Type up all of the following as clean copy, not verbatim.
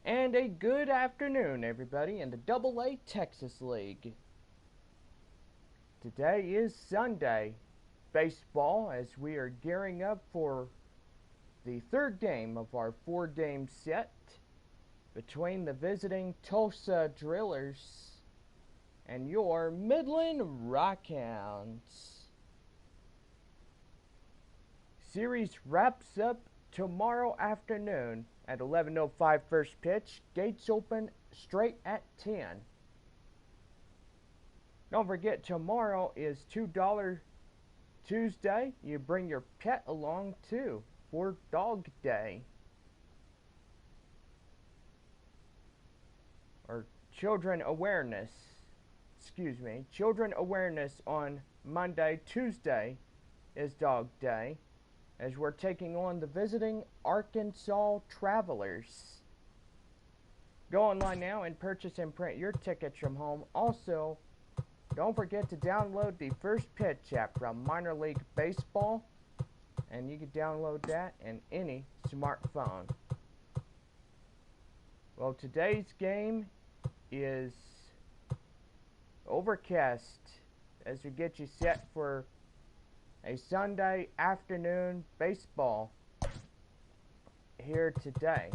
And a good afternoon, everybody, in the AA Texas League. Today is Sunday baseball as we are gearing up for the third game of our four-game set between the visiting Tulsa Drillers and your Midland Rockhounds. Series wraps up tomorrow afternoon at 11:05 first pitch. Gates open straight at 10. Don't forget, tomorrow is $2 Tuesday. You bring your pet along too for Dog Day. Or Children Awareness. Excuse me. Children Awareness on Monday. Tuesday is Dog Day, as we're taking on the visiting Arkansas Travelers. Go online now and purchase and print your tickets from home. Also, don't forget to download the First Pitch app from Minor League Baseball, and you can download that in any smartphone. Well, today's game is overcast as we get you set for a Sunday afternoon baseball here today.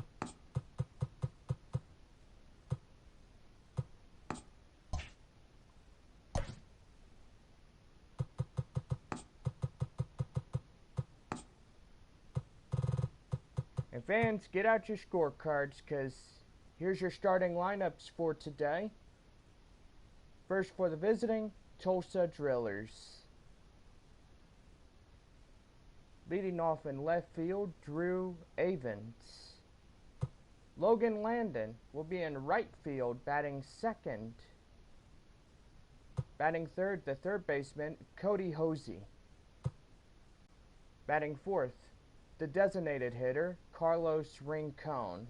And fans, get out your scorecards, because here's your starting lineups for today. First, for the visiting Tulsa Drillers. Leading off in left field, Drew Avens. Logan Landon will be in right field, batting second. Batting third, the third baseman, Cody Hosey. Batting fourth, the designated hitter, Carlos Rincon.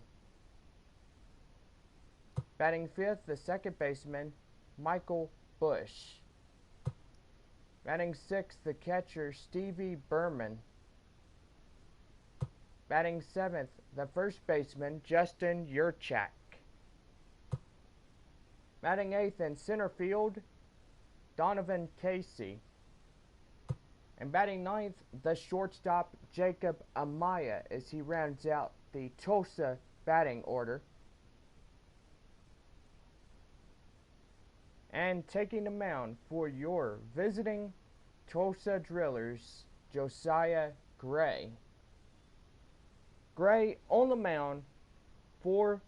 Batting fifth, the second baseman, Michael Bush. Batting sixth, the catcher, Stevie Berman. Batting seventh, the first baseman, Justin Yurchak. Batting eighth in center field, Donovan Casey. And batting ninth, the shortstop, Jacob Amaya, as he rounds out the Tulsa batting order. And taking the mound for your visiting Tulsa Drillers, Josiah Gray. Gray on the mound for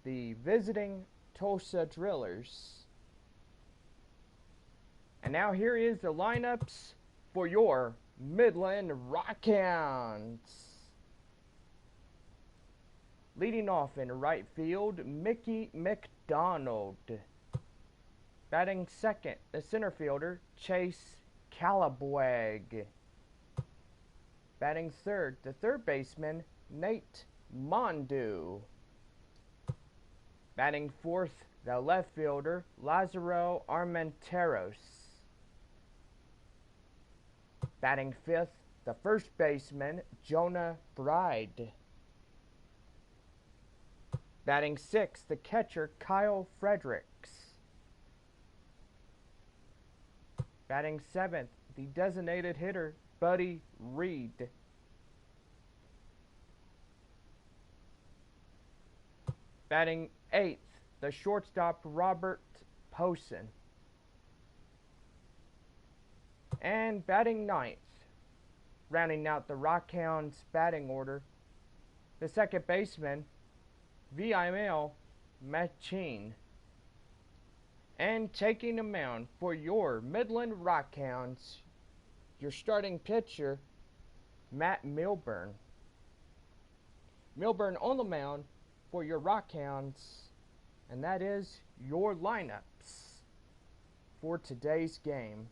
the visiting Tulsa Drillers. And now here is the lineups for your Midland Rockhounds. Leading off in right field, Mickey McDonald. Batting second, the center fielder, Chase Calabwag. Batting third, the third baseman, Nate Mondu. Batting fourth, the left fielder, Lazaro Armenteros. Batting fifth, the first baseman, Jonah Bride. Batting sixth, the catcher, Kyle Fredericks. Batting seventh, the designated hitter, Buddy Reed. Batting eighth, the shortstop, Robert Posen. And batting ninth, rounding out the Rockhounds batting order, the second baseman, Vimel Machin. And taking the mound for your Midland Rockhounds, your starting pitcher, Matt Milburn. Milburn on the mound for your Rockhounds, and that is your lineups for today's game.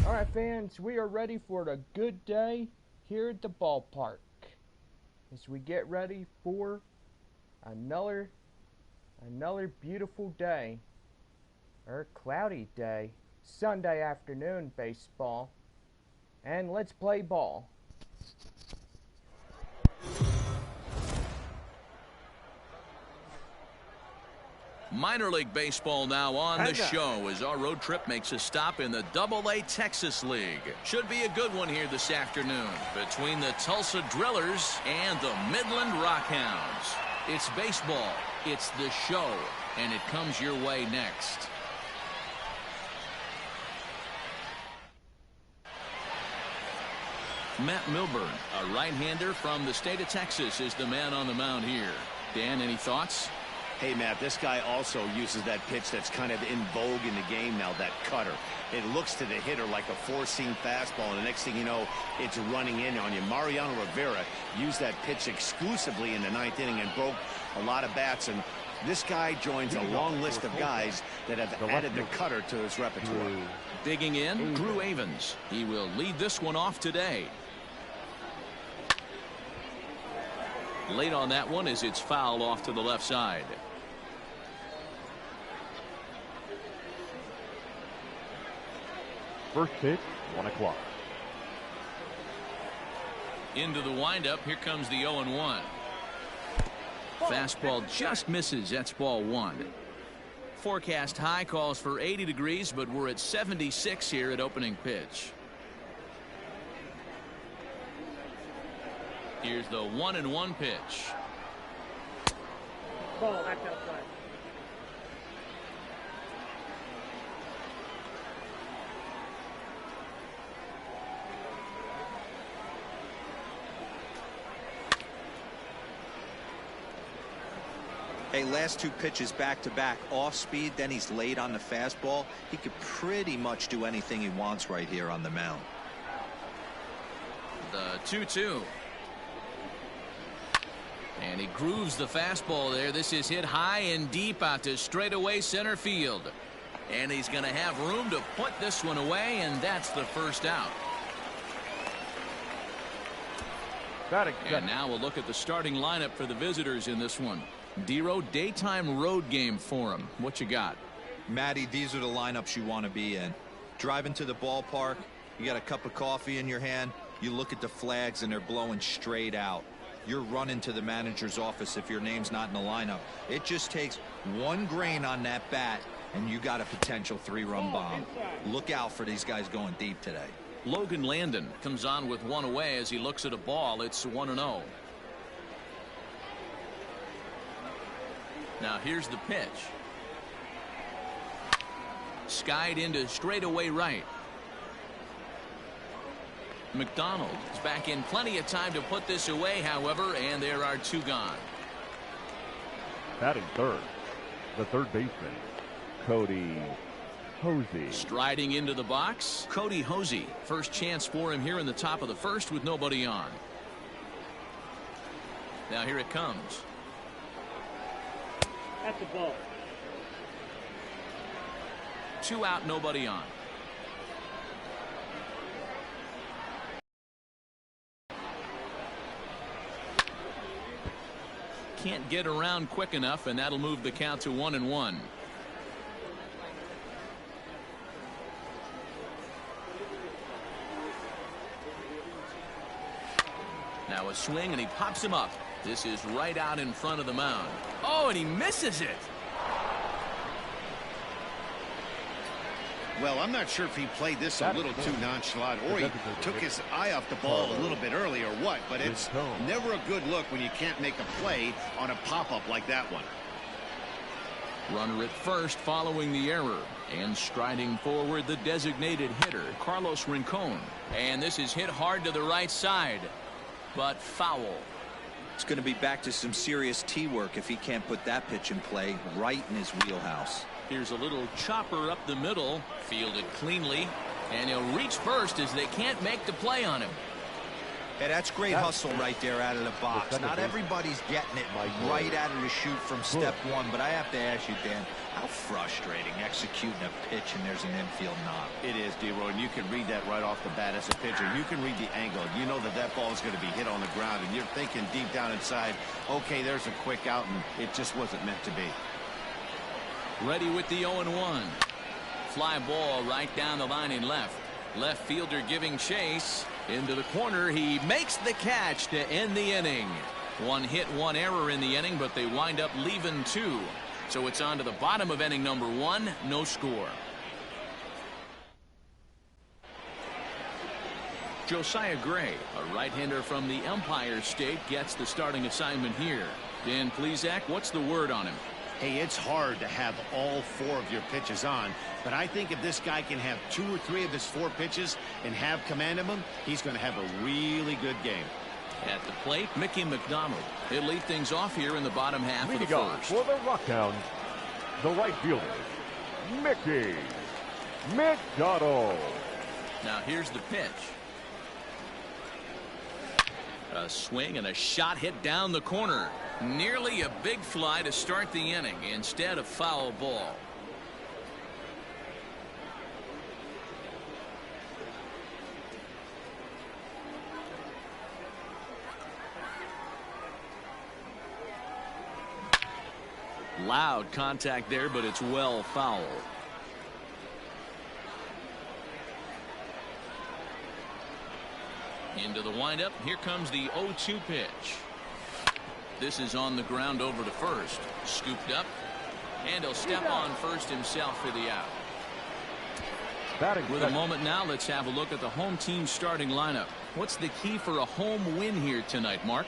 Alright fans, we are ready for a good day here at the ballpark as we get ready for another beautiful day, or cloudy day, Sunday afternoon baseball, and let's play ball. Minor League Baseball now on the show as our road trip makes a stop in the AA Texas League. Should be a good one here this afternoon between the Tulsa Drillers and the Midland Rockhounds. It's baseball, it's the show, and it comes your way next. Matt Milburn, a right-hander from the state of Texas, is the man on the mound here. Dan, any thoughts? Hey, Matt, this guy also uses that pitch that's kind of in vogue in the game now, that cutter. It looks to the hitter like a four-seam fastball, and the next thing you know, it's running in on you. Mariano Rivera used that pitch exclusively in the ninth inning and broke a lot of bats, and this guy joins a long list of guys that have added the cutter to his repertoire. Digging in, Drew Avens. He will lead this one off today. Late on that one as it's fouled off to the left side. First pitch, 1 o'clock. Into the windup. Here comes the 0-1. Fastball just misses. That's ball one. Forecast high calls for 80 degrees, but we're at 76 here at opening pitch. Here's the 1-1 pitch. Ball back outside. Hey, last two pitches back-to-back off speed, then he's late on the fastball. He could pretty much do anything he wants right here on the mound. The 2-2. And he grooves the fastball there. This is hit high and deep out to straightaway center field. And he's going to have room to put this one away, and that's the first out. And now we'll look at the starting lineup for the visitors in this one. Dero, daytime road game for him. What you got? Matty, these are the lineups you want to be in. Driving to the ballpark, you got a cup of coffee in your hand, you look at the flags and they're blowing straight out. You're running to the manager's office if your name's not in the lineup. It just takes one grain on that bat and you got a potential three-run bomb. Look out for these guys going deep today. Logan Landon comes on with one away as he looks at a ball. It's 1-0. Now here's the pitch. Skied into straightaway right. McDonald is back in plenty of time to put this away, however, and there are two gone. Batting third, the third baseman, Cody Hosey. Striding into the box, Cody Hosey. First chance for him here in the top of the first with nobody on. Now here it comes. That's the ball. 2 out, nobody on. Can't get around quick enough, and that'll move the count to 1-1. Now a swing, and he pops him up. This is right out in front of the mound. Oh, and he misses it. Well, I'm not sure if he played this a little too nonchalant or he took his eye off the ball a little bit early or what, but it's never a good look when you can't make a play on a pop-up like that one. Runner at first following the error, and striding forward the designated hitter, Carlos Rincon. And this is hit hard to the right side, but foul. It's going to be back to some serious tee work if he can't put that pitch in play right in his wheelhouse. Here's a little chopper up the middle, fielded cleanly, and he'll reach first as they can't make the play on him. Hey, that's great hustle right there out of the box. Not everybody's getting it right out of the chute from step one, but I have to ask you, Dan, how frustrating executing a pitch and there's an infield knock. It is, D-Roy, and you can read that right off the bat as a pitcher. You can read the angle. You know that that ball is going to be hit on the ground, and you're thinking deep down inside, okay, there's a quick out, and it just wasn't meant to be. Ready with the 0-1. Fly ball right down the line in left. Left fielder giving chase. Into the corner, he makes the catch to end the inning. One hit, one error in the inning, but they wind up leaving two. So it's on to the bottom of inning number one, no score. Josiah Gray, a right-hander from the Empire State, gets the starting assignment here. Dan Plesac, what's the word on him? Hey, it's hard to have all four of your pitches on, but I think if this guy can have 2 or 3 of his 4 pitches and have command of them, he's going to have a really good game. At the plate, Mickey McDonald. He'll lead things off here in the bottom half of the Leading off first. for the Rockhounds, the right fielder, Mickey McDonald. Now here's the pitch. A swing and a shot hit down the corner. Nearly a big fly to start the inning. Instead, a foul ball. Loud contact there, but it's well foul. Into the windup. Here comes the 0-2 pitch. This is on the ground over to first. Scooped up. And he'll step on first himself for the out. With a moment now, let's have a look at the home team starting lineup. What's the key for a home win here tonight, Mark?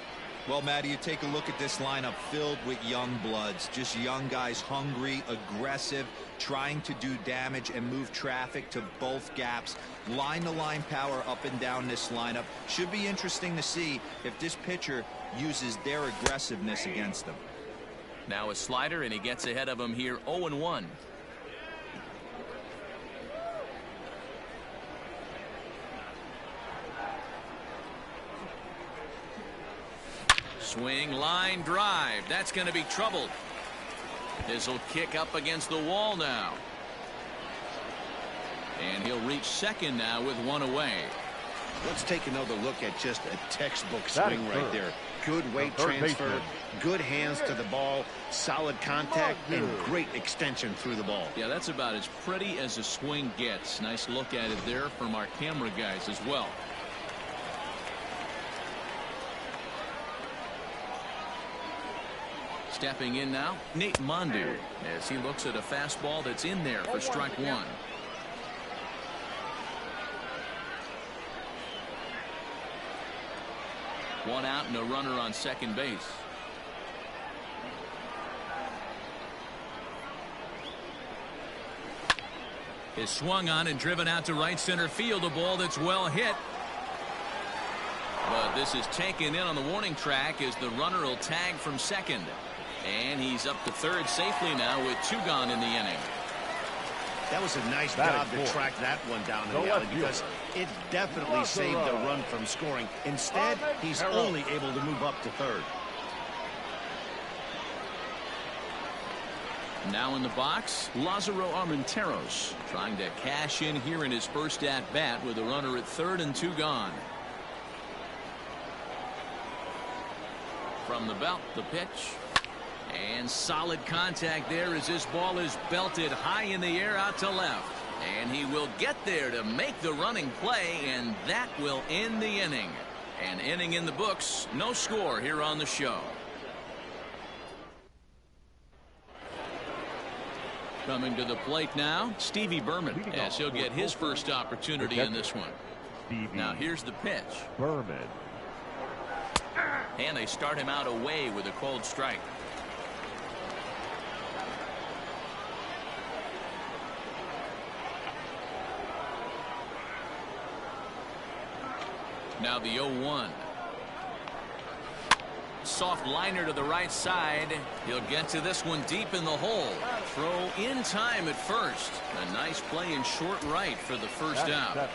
Well, Matty, you take a look at this lineup filled with young bloods, just young guys, hungry, aggressive, trying to do damage and move traffic to both gaps. Line-to-line power up and down this lineup. Should be interesting to see if this pitcher uses their aggressiveness against them. Now a slider, and he gets ahead of him here, 0-1. Swing, line, drive. That's going to be troubled. This will kick up against the wall now. And he'll reach second now with one away. Let's take another look at just a textbook swing right there. Good weight transfer, good hands to the ball, solid contact, and great extension through the ball. Yeah, that's about as pretty as a swing gets. Nice look at it there from our camera guys as well. Stepping in now, Nate Mondu, as he looks at a fastball that's in there for strike one. One out and a runner on second base. Is swung on and driven out to right center field. A ball that's well hit. But this is taken in on the warning track as the runner will tag from second. And he's up to third safely now with 2 gone in the inning. That was a nice job to track that one down in the alley because it definitely saved the run from scoring. Instead, he's only able to move up to third. Now in the box, Lázaro Armenteros trying to cash in here in his first at-bat with a runner at third and 2 gone. From the belt, the pitch. And solid contact there as this ball is belted high in the air out to left. And he will get there to make the running play, and that will end the inning. An inning in the books, no score here on the show. Coming to the plate now, Stevie Berman, as he'll get his first opportunity in this one. Now here's the pitch. Berman. And they start him out away with a cold strike. Now the 0-1. Soft liner to the right side. He'll get to this one deep in the hole. Throw in time at first. A nice play in short right for the first out.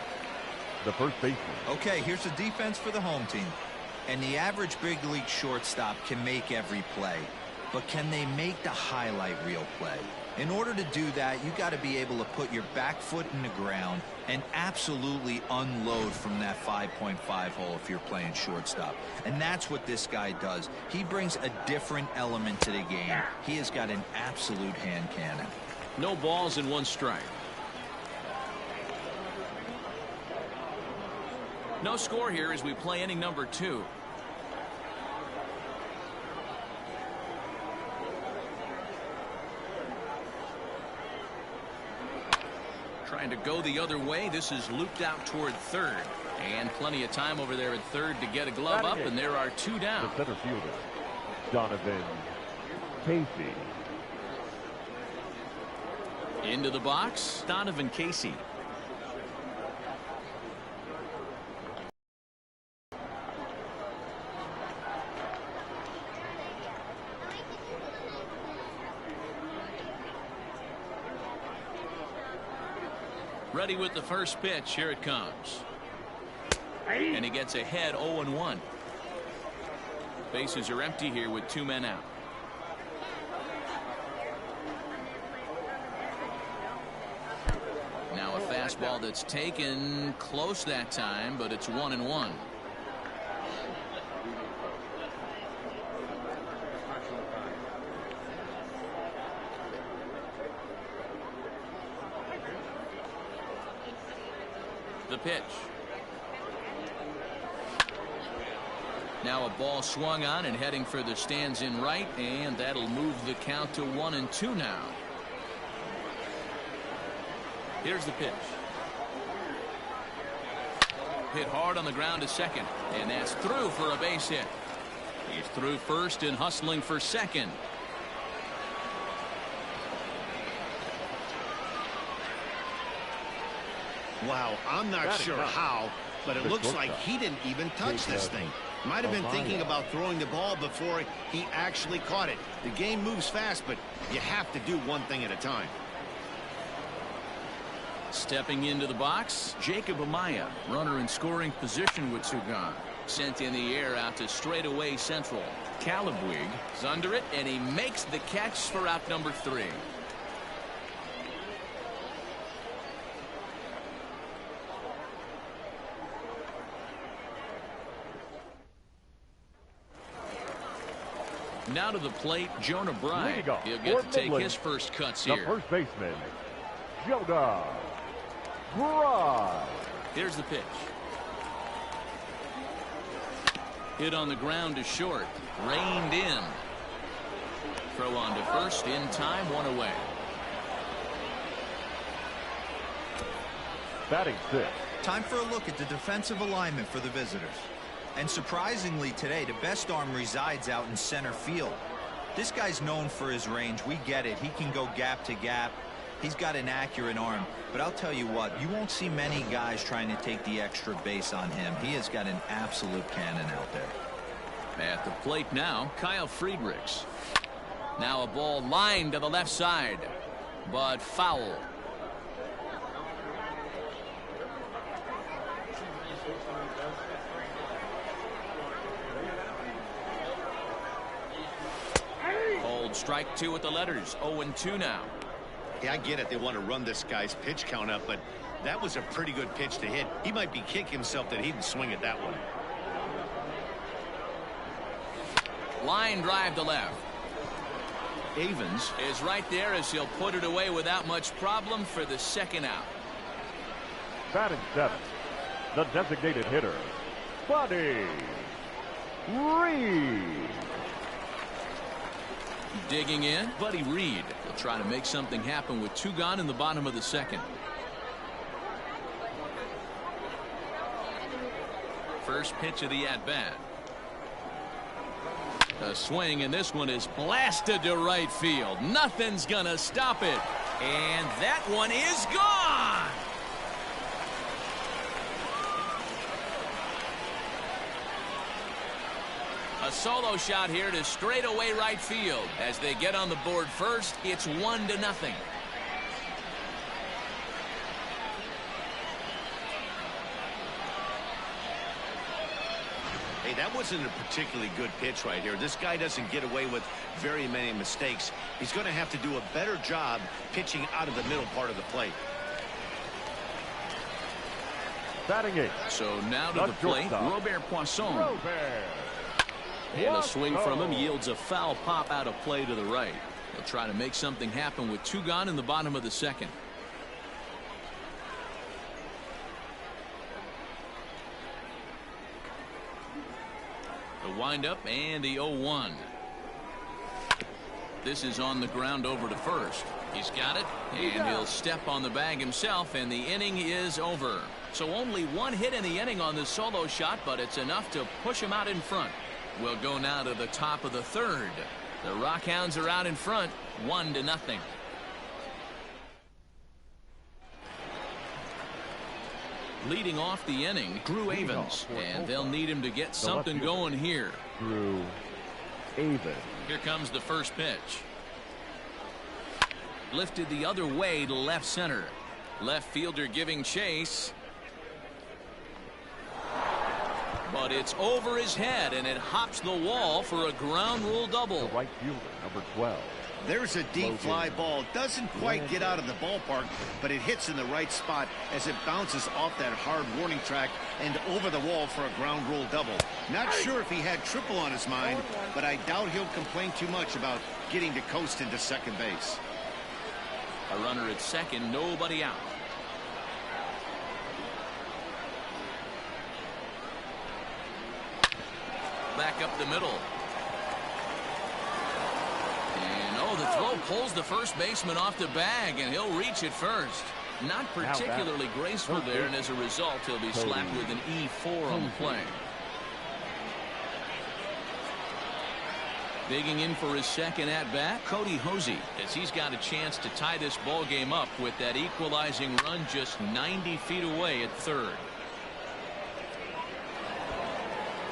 The first baseman. Okay, here's the defense for the home team. And the average big league shortstop can make every play. But can they make the highlight reel play? In order to do that, you got to be able to put your back foot in the ground and absolutely unload from that 5.5 hole if you're playing shortstop. And that's what this guy does. He brings a different element to the game. He has got an absolute hand cannon. No balls and 1 strike. No score here as we play inning number 2. Trying to go the other way. This is looped out toward third. And plenty of time over there at third to get a glove up, and there are 2 down. The center fielder, Donovan Casey. Into the box, Donovan Casey. Ready with the first pitch. Here it comes. And he gets ahead 0-1. Bases are empty here with 2 men out. Now a fastball that's taken close that time, but it's 1-1. The pitch. Now a ball swung on and heading for the stands in right, and that'll move the count to 1-2 now. Here's the pitch. Hit hard on the ground to second, and that's through for a base hit. He's through first and hustling for second. Wow, I'm not sure how, but it looks like he didn't even touch this thing. Might have been thinking about throwing the ball before he actually caught it. The game moves fast, but you have to do one thing at a time. Stepping into the box, Jacob Amaya, runner in scoring position with 2 gone. Sent in the air out to straightaway central. Calabwig is under it, and he makes the catch for out number 3. Now to the plate, Jonah Bride. He'll get to take his first cuts here. The first baseman, Jonah Bride. Here's the pitch. Hit on the ground to short. Reined in. Throw on to first in time, 1 away. Batting 6th. Time for a look at the defensive alignment for the visitors. And surprisingly today, the best arm resides out in center field. This guy's known for his range. We get it. He can go gap to gap. He's got an accurate arm. But I'll tell you what, you won't see many guys trying to take the extra base on him. He has got an absolute cannon out there. At the plate now, Kyle Friedrichs. Now a ball lined to the left side, but foul. Strike 2 with the letters. 0-2 now. Yeah, I get it. They want to run this guy's pitch count up, but that was a pretty good pitch to hit. He might be kicking himself that he didn't swing at that one. Line drive to left. Avens is right there as he'll put it away without much problem for the second out. Batting 7th, the designated hitter, Buddy Reed. Digging in, Buddy Reed will try to make something happen with 2 gone in the bottom of the second. First pitch of the at-bat. A swing, and this one is blasted to right field. Nothing's gonna stop it. And that one is gone. A solo shot here to straightaway right field. As they get on the board first, it's 1-0. Hey, that wasn't a particularly good pitch right here. This guy doesn't get away with very many mistakes. He's going to have to do a better job pitching out of the middle part of the plate. Batting 8th. So now to the plate, Robert Poisson. And a swing from him yields a foul pop out of play to the right. He'll try to make something happen with 2 gone in the bottom of the second. The windup and the 0-1. This is on the ground over to first. He's got it, and he'll step on the bag himself, and the inning is over. So only one hit in the inning on the solo shot, but it's enough to push him out in front. We'll go now to the top of the third. The Rockhounds are out in front, 1-0. Leading off the inning, Drew Avens, and they'll need him to get something going here. Drew Avens. Here comes the first pitch. Lifted the other way to left center. Left fielder giving chase. But it's over his head, and it hops the wall for a ground rule double. The right fielder, number 12. There's a deep fly ball. Doesn't quite get out of the ballpark, but it hits in the right spot as it bounces off that hard warning track and over the wall for a ground rule double. Not sure if he had triple on his mind, but I doubt he'll complain too much about getting to coast into second base. A runner at second, nobody out. Back up the middle. The throw pulls the first baseman off the bag, and he'll reach it first. Not particularly graceful there, and as a result, he'll be slapped with an E4 on the play. Digging in for his second at-bat, Cody Hosey, as he's got a chance to tie this ball game up with that equalizing run just 90 feet away at third.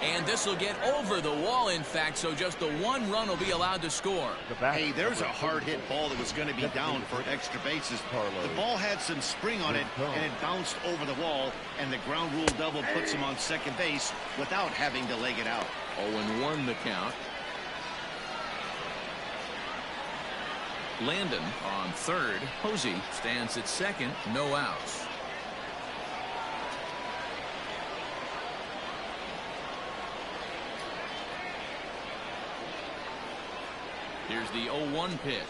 And this will get over the wall, in fact, so just the one run will be allowed to score. Hey, there's a hard-hit ball that was going to be down for extra bases. The ball had some spring on it, and it bounced over the wall, and the ground rule double puts him on second base without having to leg it out. 0-1 the count. Landon on third. Hosey stands at second, no outs. Here's the 0-1 pitch.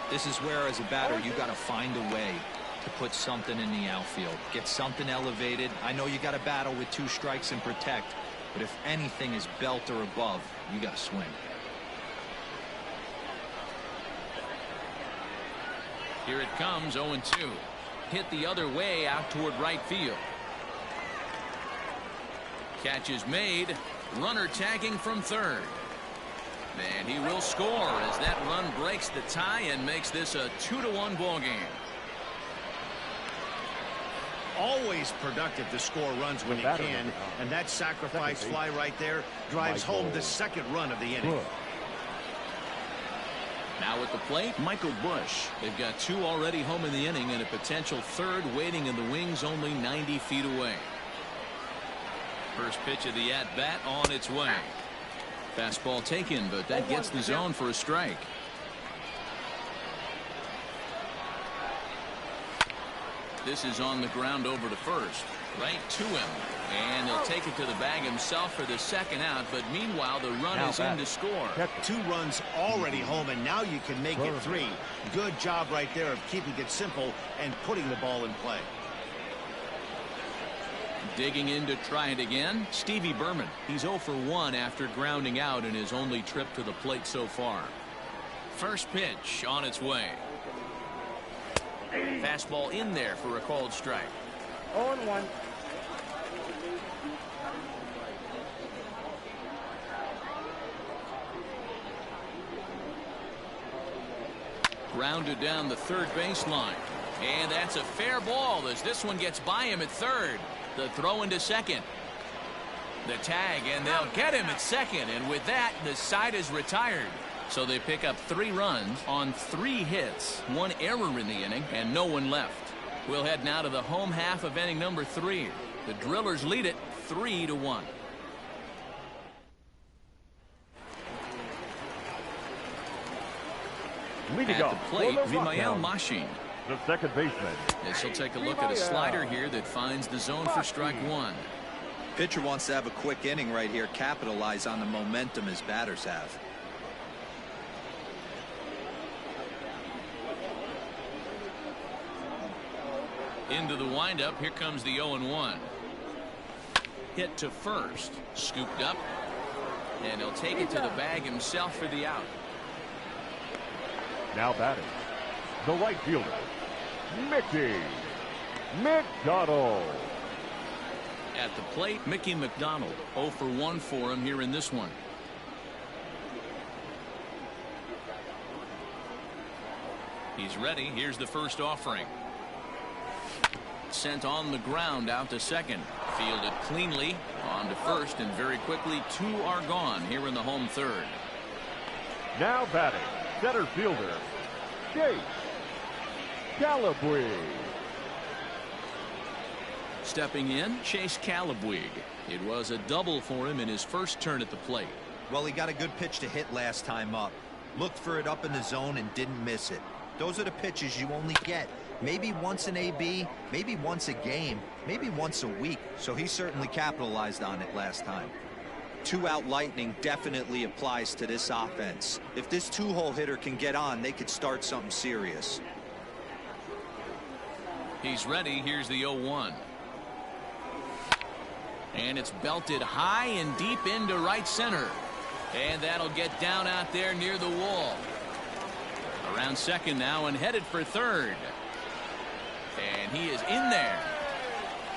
This is where, as a batter, you got to find a way to put something in the outfield. Get something elevated. I know you got to battle with 2 strikes and protect, but if anything is belt or above, you got to swing. Here it comes, 0-2. Hit the other way out toward right field. Catch is made. Runner tagging from third. And he will score as that run breaks the tie and makes this a 2-1 ball game. Always productive to score runs when he can, and that sacrifice fly right there drives home the second run of the inning. Now at the plate, Michael Bush. They've got 2 already home in the inning and a potential third waiting in the wings only 90 feet away. First pitch of the at-bat on its way. Fastball taken, but that gets the zone for a strike. This is on the ground over to first. Right to him. And he'll take it to the bag himself for the second out, but meanwhile the run is in to score. 2 runs already home, and now you can make it 3. Good job right there of keeping it simple and putting the ball in play. Digging in to try it again, Stevie Berman. He's 0 for 1 after grounding out in his only trip to the plate so far. First pitch on its way. Fastball in there for a called strike. 0-1. Grounded down the third baseline. And that's a fair ball as this one gets by him at third. The throw into second. The tag, and they'll get him at second. And with that, the side is retired. So they pick up 3 runs on 3 hits, 1 error in the inning, and no one left. We'll head now to the home half of inning number 3. The Drillers lead it 3-1. Leading At the off plate, for the Vimael Rockhounds, Machine. the second baseman. This will take a look at a slider here that finds the zone for strike 1. Pitcher wants to have a quick inning right here, capitalize on the momentum his batters have. Into the windup, here comes the 0-1. hit to first. Scooped up. And he'll take it to the bag himself for the out. Now batting, the right fielder, Mickey McDonald. At the plate, Mickey McDonald. 0 for 1 for him here in this one. He's ready. Here's the first offering. Sent on the ground out to second. Fielded cleanly on to first, and very quickly 2 are gone here in the home third. Now batting, center fielder, Chase Calabwig. Stepping in, Chase Calabwig. It was a double for him in his first turn at the plate. Well, he got a good pitch to hit last time up. Looked for it up in the zone and didn't miss it. Those are the pitches you only get maybe once an AB, maybe once a game, maybe once a week. So he certainly capitalized on it last time. 2-out lightning definitely applies to this offense. If this 2-hole hitter can get on, they could start something serious. He's ready. Here's the 0-1. And it's belted high and deep into right center. And that'll get down out there near the wall. Around second now and headed for third. And he is in there.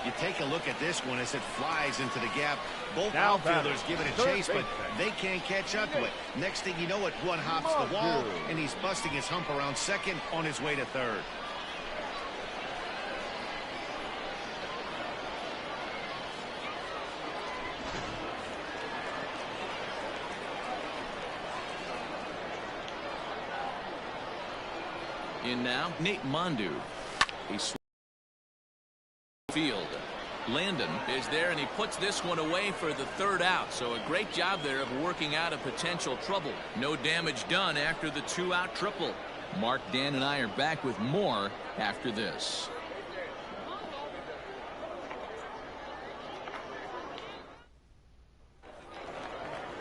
You take a look at this one as it flies into the gap. Both Now outfielders give it a chase, but baseman. they can't catch up to it. Next thing you know it, one hops the wall, and he's busting his hump around second on his way to third. In now, Nate Mondu. He's field. Landon is there, and he puts this one away for the third out. So a great job there of working out a potential trouble. No damage done after the 2-out triple. Mark, Dan, and I are back with more after this.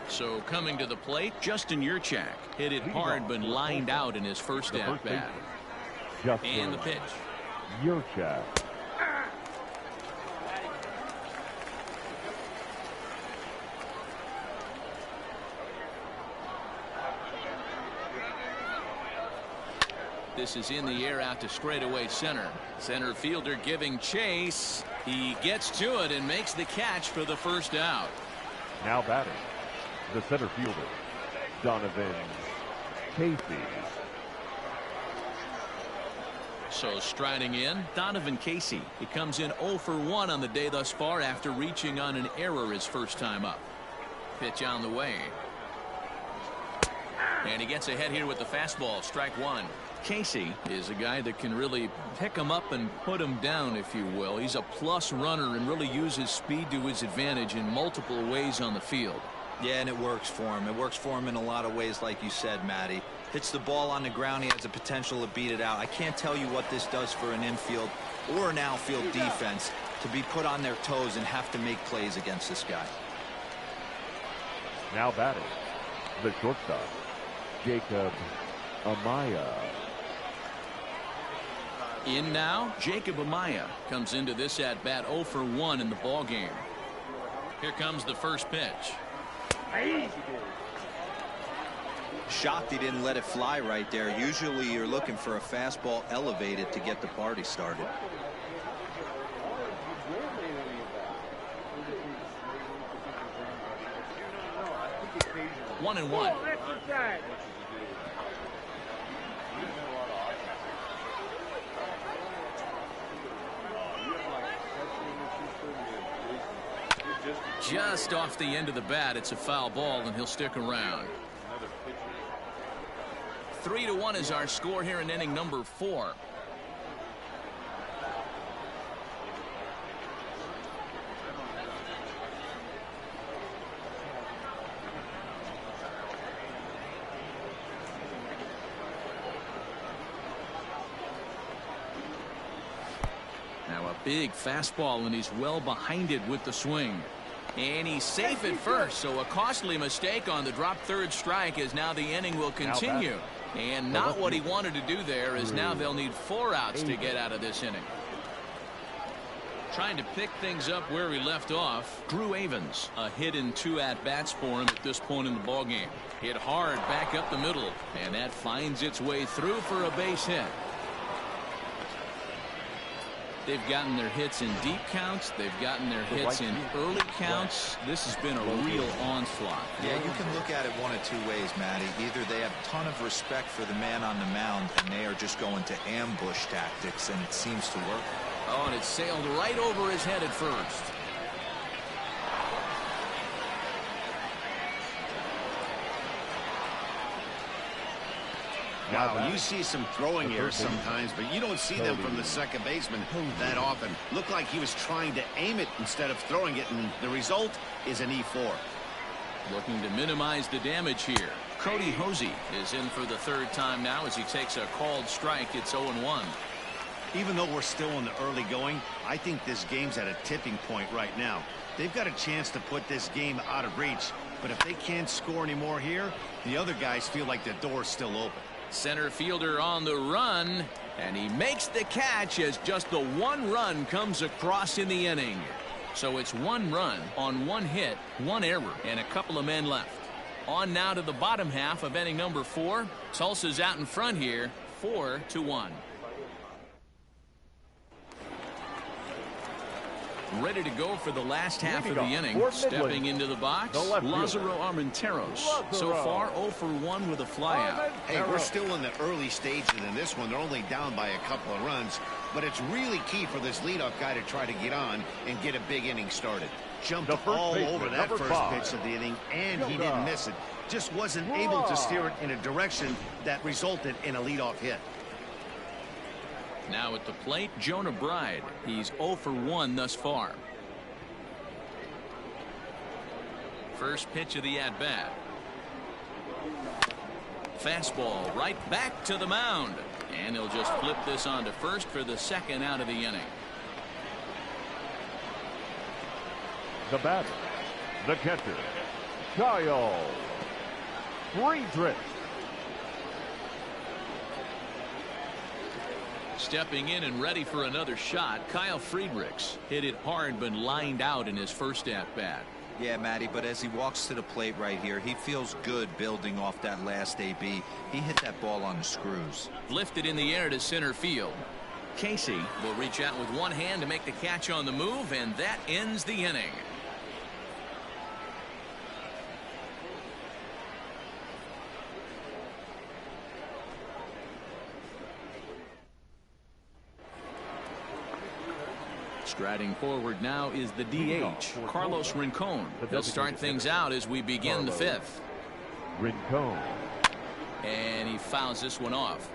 So coming to the plate, Justin Yurchak hit it hard but lined out in his first at bat. And the pitch. Yurchak. This is in the air out to straightaway center. Center fielder giving chase. He gets to it and makes the catch for the first out. Now batting, the center fielder, Donovan Casey. So striding in, Donovan Casey. He comes in 0 for 1 on the day thus far after reaching on an error his first time up. Pitch on the way. And he gets ahead here with the fastball. Strike 1. Casey is a guy that can really pick him up and put him down, if you will. He's a plus runner and really uses speed to his advantage in multiple ways on the field. Yeah, and it works for him. It works for him in a lot of ways, like you said, Matty. Hits the ball on the ground, he has the potential to beat it out. I can't tell you what this does for an infield or an outfield defense to be put on their toes and have to make plays against this guy. Now batting, the shortstop, Jacob Amaya. In now, Jacob Amaya comes into this at bat 0 for 1 in the ball game. Here comes the first pitch. Shocked he didn't let it fly right there. Usually you're looking for a fastball elevated to get the party started. One and one. Just off the end of the bat, it's a foul ball, and he'll stick around. 3-1 is our score here in inning number 4. Now a big fastball, and he's well behind it with the swing. And he's safe at first, so a costly mistake on the drop third strike as now the inning will continue. And not what he wanted to do there, as now they'll need 4 outs to get out of this inning. Trying to pick things up where we left off. Drew Avens, a hit in 2 at-bats for him at this point in the ballgame. Hit hard back up the middle, and that finds its way through for a base hit. They've gotten their hits in deep counts. They've gotten their hits in early counts. This has been a real onslaught. Yeah, you can look at it one of 2 ways, Matty. Either they have a ton of respect for the man on the mound, and they are just going to ambush tactics, and it seems to work. Oh, and it sailed right over his head at first. Wow, you see some throwing errors sometimes, but you don't see them from the second baseman that often. Looked like he was trying to aim it instead of throwing it, and the result is an E4. Looking to minimize the damage here. Cody Hosey is in for the 3rd time now as he takes a called strike. It's 0-1. Even though we're still in the early going, I think this game's at a tipping point right now. They've got a chance to put this game out of reach, but if they can't score anymore here, the other guys feel like the door's still open. Center fielder on the run, and he makes the catch as just the 1 run comes across in the inning. So it's 1 run on 1 hit, 1 error, and a couple of men left. On now to the bottom half of inning number 4. Tulsa's out in front here, 4-1. Ready to go for the last half of the inning. Stepping into the box, Lázaro Armenteros. So far, 0 for 1 with a flyout. Hey, we're still in the early stages in this one. They're only down by a couple of runs, but it's really key for this leadoff guy to try to get on and get a big inning started. Jumped all over that first pitch of the inning, and he didn't miss it. Just wasn't able to steer it in a direction that resulted in a leadoff hit. Now at the plate, Jonah Bride. He's 0 for 1 thus far. First pitch of the at-bat. Fastball right back to the mound. And he'll just flip this on to first for the 2nd out of the inning. The batter, the catcher, Kyle Friedrich. Stepping in and ready for another shot, Kyle Friedrichs hit it hard but lined out in his first at-bat. Yeah, Matty, but as he walks to the plate right here, he feels good building off that last AB. He hit that ball on the screws. Lifted in the air to center field. Casey will reach out with 1 hand to make the catch on the move, and that ends the inning. Striding forward now is the DH, Carlos Rincon. He'll start things out as we begin the 5th. Rincon. And he fouls this one off.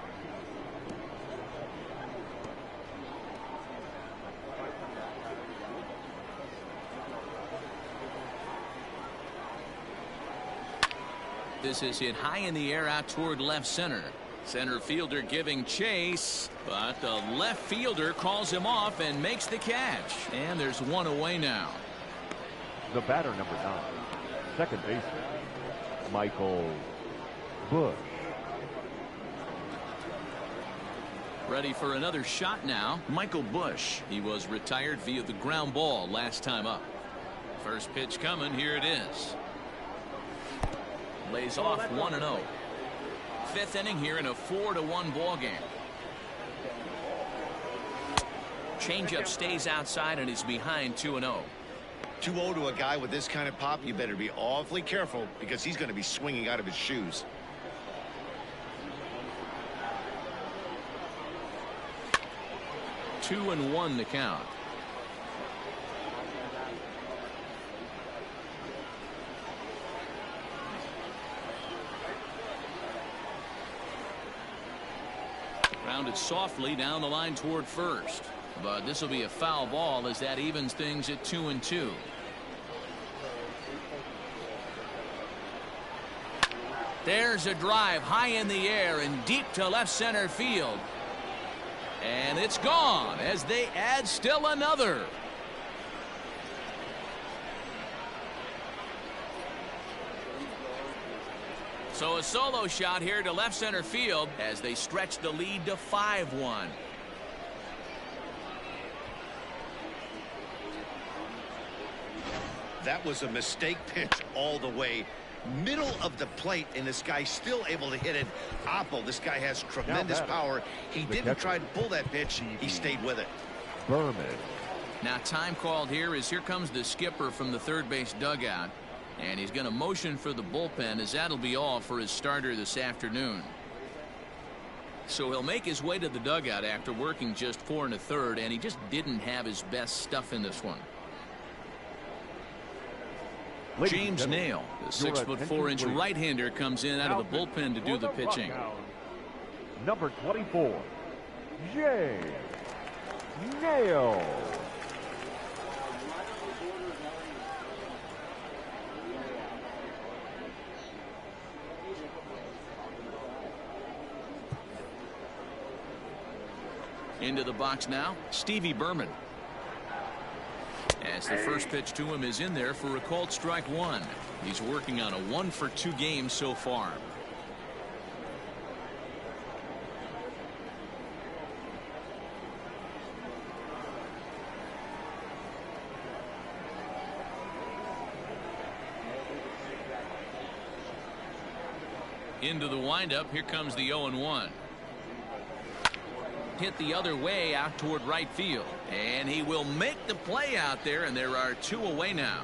This is hit high in the air out toward left center. Center fielder giving chase, but the left fielder calls him off and makes the catch. And there's 1 away now. The batter, number 9, second baseman, Michael Bush. Ready for another shot now. Michael Bush. He was retired via the ground ball last time up. First pitch coming. Here it is. Lays off 1-0. 5th inning here in a 4-1 ball game. Changeup stays outside and is behind 2-0. 2-0 to a guy with this kind of pop, you better be awfully careful because he's going to be swinging out of his shoes. Two and 1 to count. Rounded softly down the line toward first, but this will be a foul ball as that evens things at 2-2. There's a drive high in the air and deep to left center field, and it's gone as they add still another. So a solo shot here to left center field as they stretch the lead to 5-1. That was a mistake pitch all the way. Middle of the plate, and this guy's still able to hit it. Oppo, this guy has tremendous power. He didn't try to pull that pitch. He stayed with it. Berman. Now time called here comes the skipper from the third base dugout. And he's going to motion for the bullpen, as that'll be all for his starter this afternoon. So he'll make his way to the dugout after working just 4 1/3, and he just didn't have his best stuff in this one. James Nail, the 6'4" right-hander, comes in out of the bullpen to do the pitching. Number 24, James Nail. Into the box now, Stevie Berman. As the first pitch to him is in there for a called strike 1. He's working on a 1-for-2 game so far. Into the windup, here comes the 0-1. Hit the other way out toward right field, and he will make the play out there, and there are 2 away now.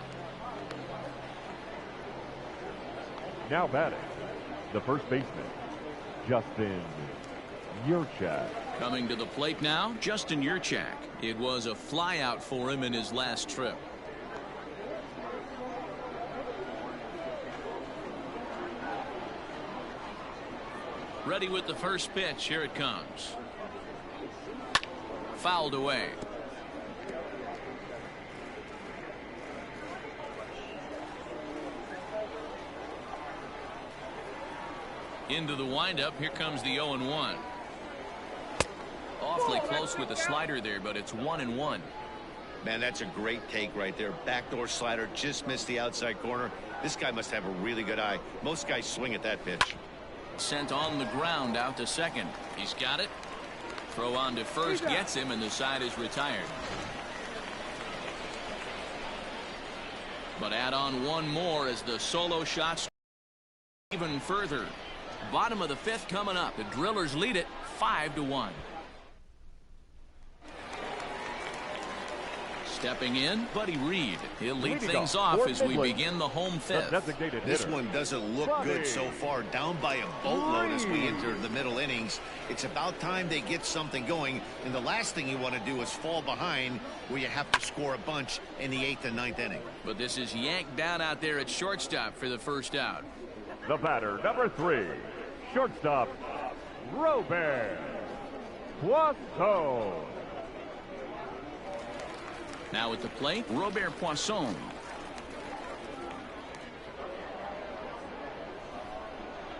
Now batting, the first baseman, Justin Yurchak. Coming to the plate now, Justin Yurchak. It was a fly out for him in his last trip. Ready with the first pitch. Here it comes. Fouled away. Into the windup. Here comes the 0-1. Awfully close with the slider there, but it's 1-1. Man, that's a great take right there. Backdoor slider, just missed the outside corner. This guy must have a really good eye. Most guys swing at that pitch. Sent on the ground out to second. He's got it. Throw on to first gets him, and the side is retired. But add on one more as the solo shots even further. Bottom of the 5th coming up. The Drillers lead it 5-1. Stepping in, Buddy Reed. He'll lead things off as we begin the home 5th. This one doesn't look good so far. Down by a boatload as we enter the middle innings. It's about time they get something going. And the last thing you want to do is fall behind where you have to score a bunch in the 8th and 9th inning. But this is yanked down out there at shortstop for the first out. The batter, number 3, shortstop, Robert Poisson. Now at the plate, Robert Poisson.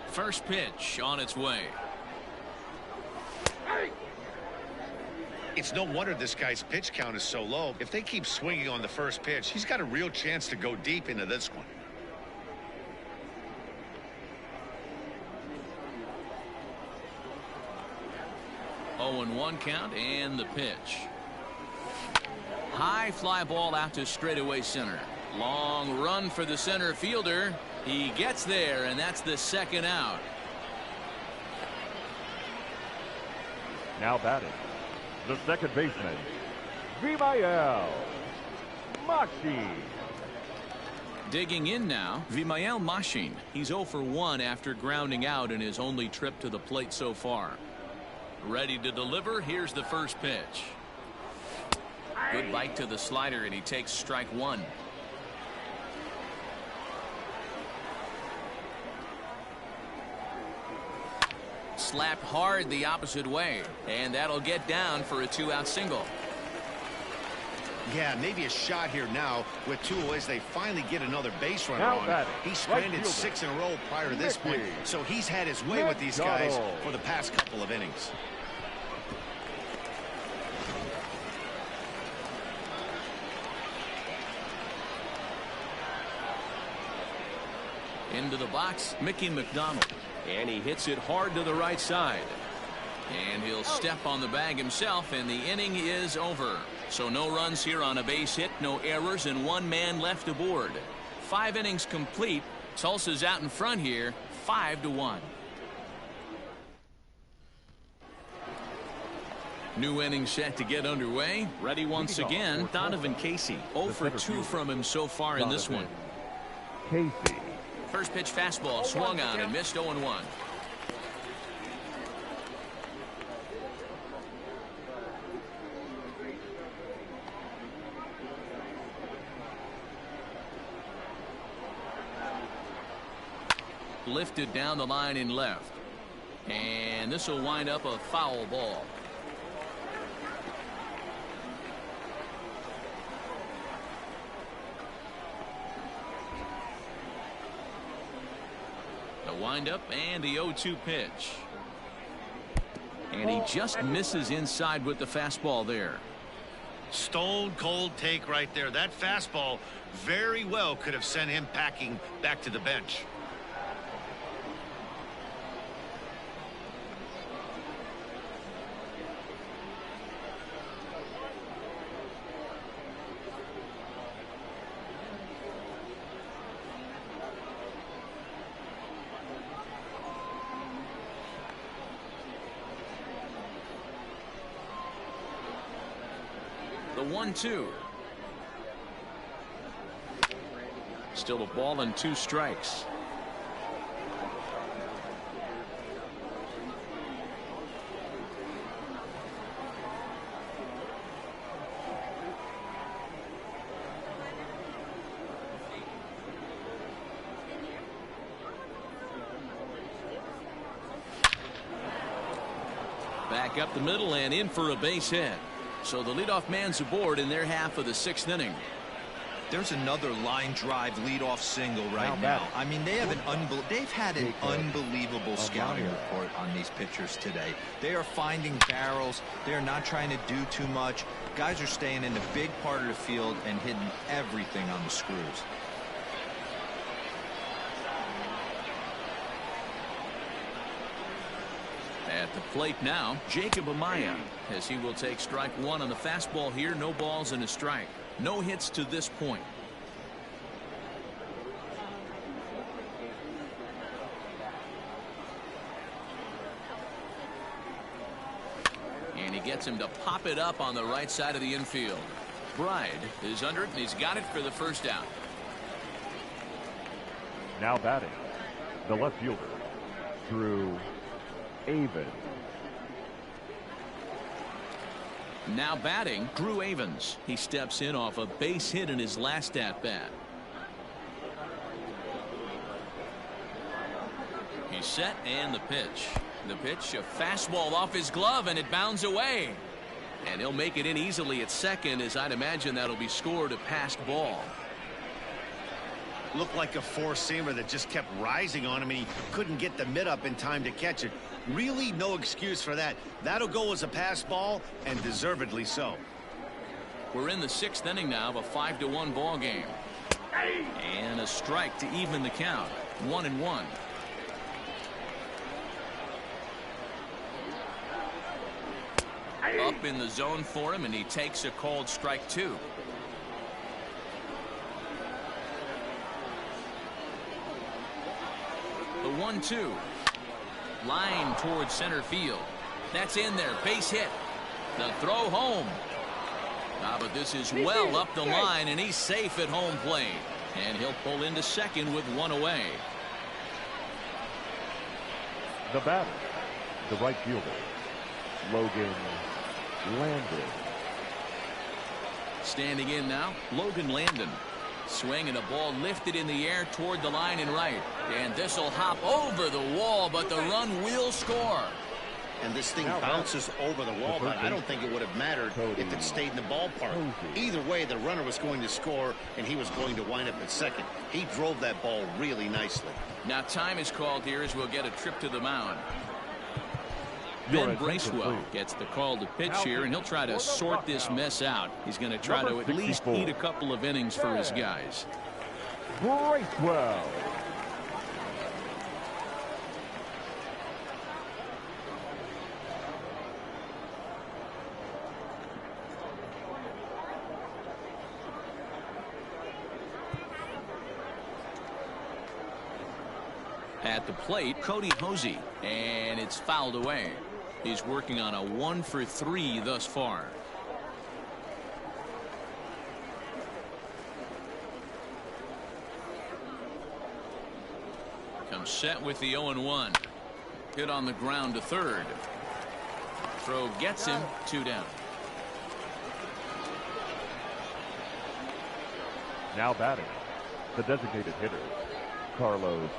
First pitch on its way. It's no wonder this guy's pitch count is so low. If they keep swinging on the first pitch, he's got a real chance to go deep into this one. Oh, 0-1 count, and the pitch. High fly ball out to straightaway center. Long run for the center fielder. He gets there, and that's the second out. Now batting, the second baseman, Vimael Machin. Digging in now, Vimael Machin. He's 0 for 1 after grounding out in his only trip to the plate so far. Ready to deliver. Here's the first pitch. Good bite to the slider, and he takes strike 1. Slapped hard the opposite way, and that'll get down for a 2-out single. Yeah, maybe a shot here now with 2 away as they finally get another base runner now on. He's stranded 6 in a row prior to this point, so he's had his way with these guys for the past couple of innings. Into the box, Mickey McDonald. And he hits it hard to the right side. And he'll step on the bag himself, and the inning is over. So no runs here on a base hit, no errors, and 1 man left aboard. 5 innings complete. Tulsa's out in front here, 5-1. New inning set to get underway. Ready once again, Donovan Casey. 0 for 2 from him so far in this one. Casey. First pitch fastball swung on and missed 0-1. Lifted down the line in left. And this will wind up a foul ball. The windup and the 0-2 pitch. And he just misses inside with the fastball there. Stone cold take right there. That fastball very well could have sent him packing back to the bench. The 1-2. Still a ball and 2 strikes. Back up the middle and in for a base hit. So the leadoff man's aboard in their half of the 6th inning. There's another line drive leadoff single right now. I mean, they've had an unbelievable scouting report on these pitchers today. They are finding barrels. They are not trying to do too much. Guys are staying in the big part of the field and hitting everything on the screws. At the plate now, Jacob Amaya, as he will take strike 1 on the fastball here. No balls and a strike. No hits to this point. And he gets him to pop it up on the right side of the infield. Bride is under it, and he's got it for the first out. Now batting, the left fielder, Drew Avens. Now batting, Drew Avens. He steps in off a base hit in his last at-bat. He's set, and the pitch. The pitch, a fastball off his glove, and it bounds away. And he'll make it in easily at second, as I'd imagine that'll be scored a passed ball. Looked like a four-seamer that just kept rising on him, and he couldn't get the mid up in time to catch it. Really no excuse for that. That'll go as a pass ball, and deservedly so. We're in the 6th inning now of a 5-1 ball game. And a strike to even the count. 1-1. Up in the zone for him, and he takes a called strike 2. The 1-2. Line towards center field. That's in there. Base hit. The throw home. But this is well up the line, and he's safe at home plate. And he'll pull into second with 1 away. The batter, the right fielder, Logan Landon. Standing in now, Logan Landon. Swing and a ball lifted in the air toward the line and right. And this will hop over the wall, but the run will score. And this thing bounces over the wall, but I don't think it would have mattered if it stayed in the ballpark. Either way, the runner was going to score, and he was going to wind up at second. He drove that ball really nicely. Now time is called here as we'll get a trip to the mound. Ben Bracewell gets the call to pitch here, and he'll try to sort this mess out. He's going to try to at least eat a couple of innings for his guys. Bracewell. At the plate, Cody Hosey, and it's fouled away. He's working on a 1 for 3 thus far. Comes set with the 0-1. Hit on the ground to third. Throw gets him, 2 down. Now batting, the designated hitter, Carlos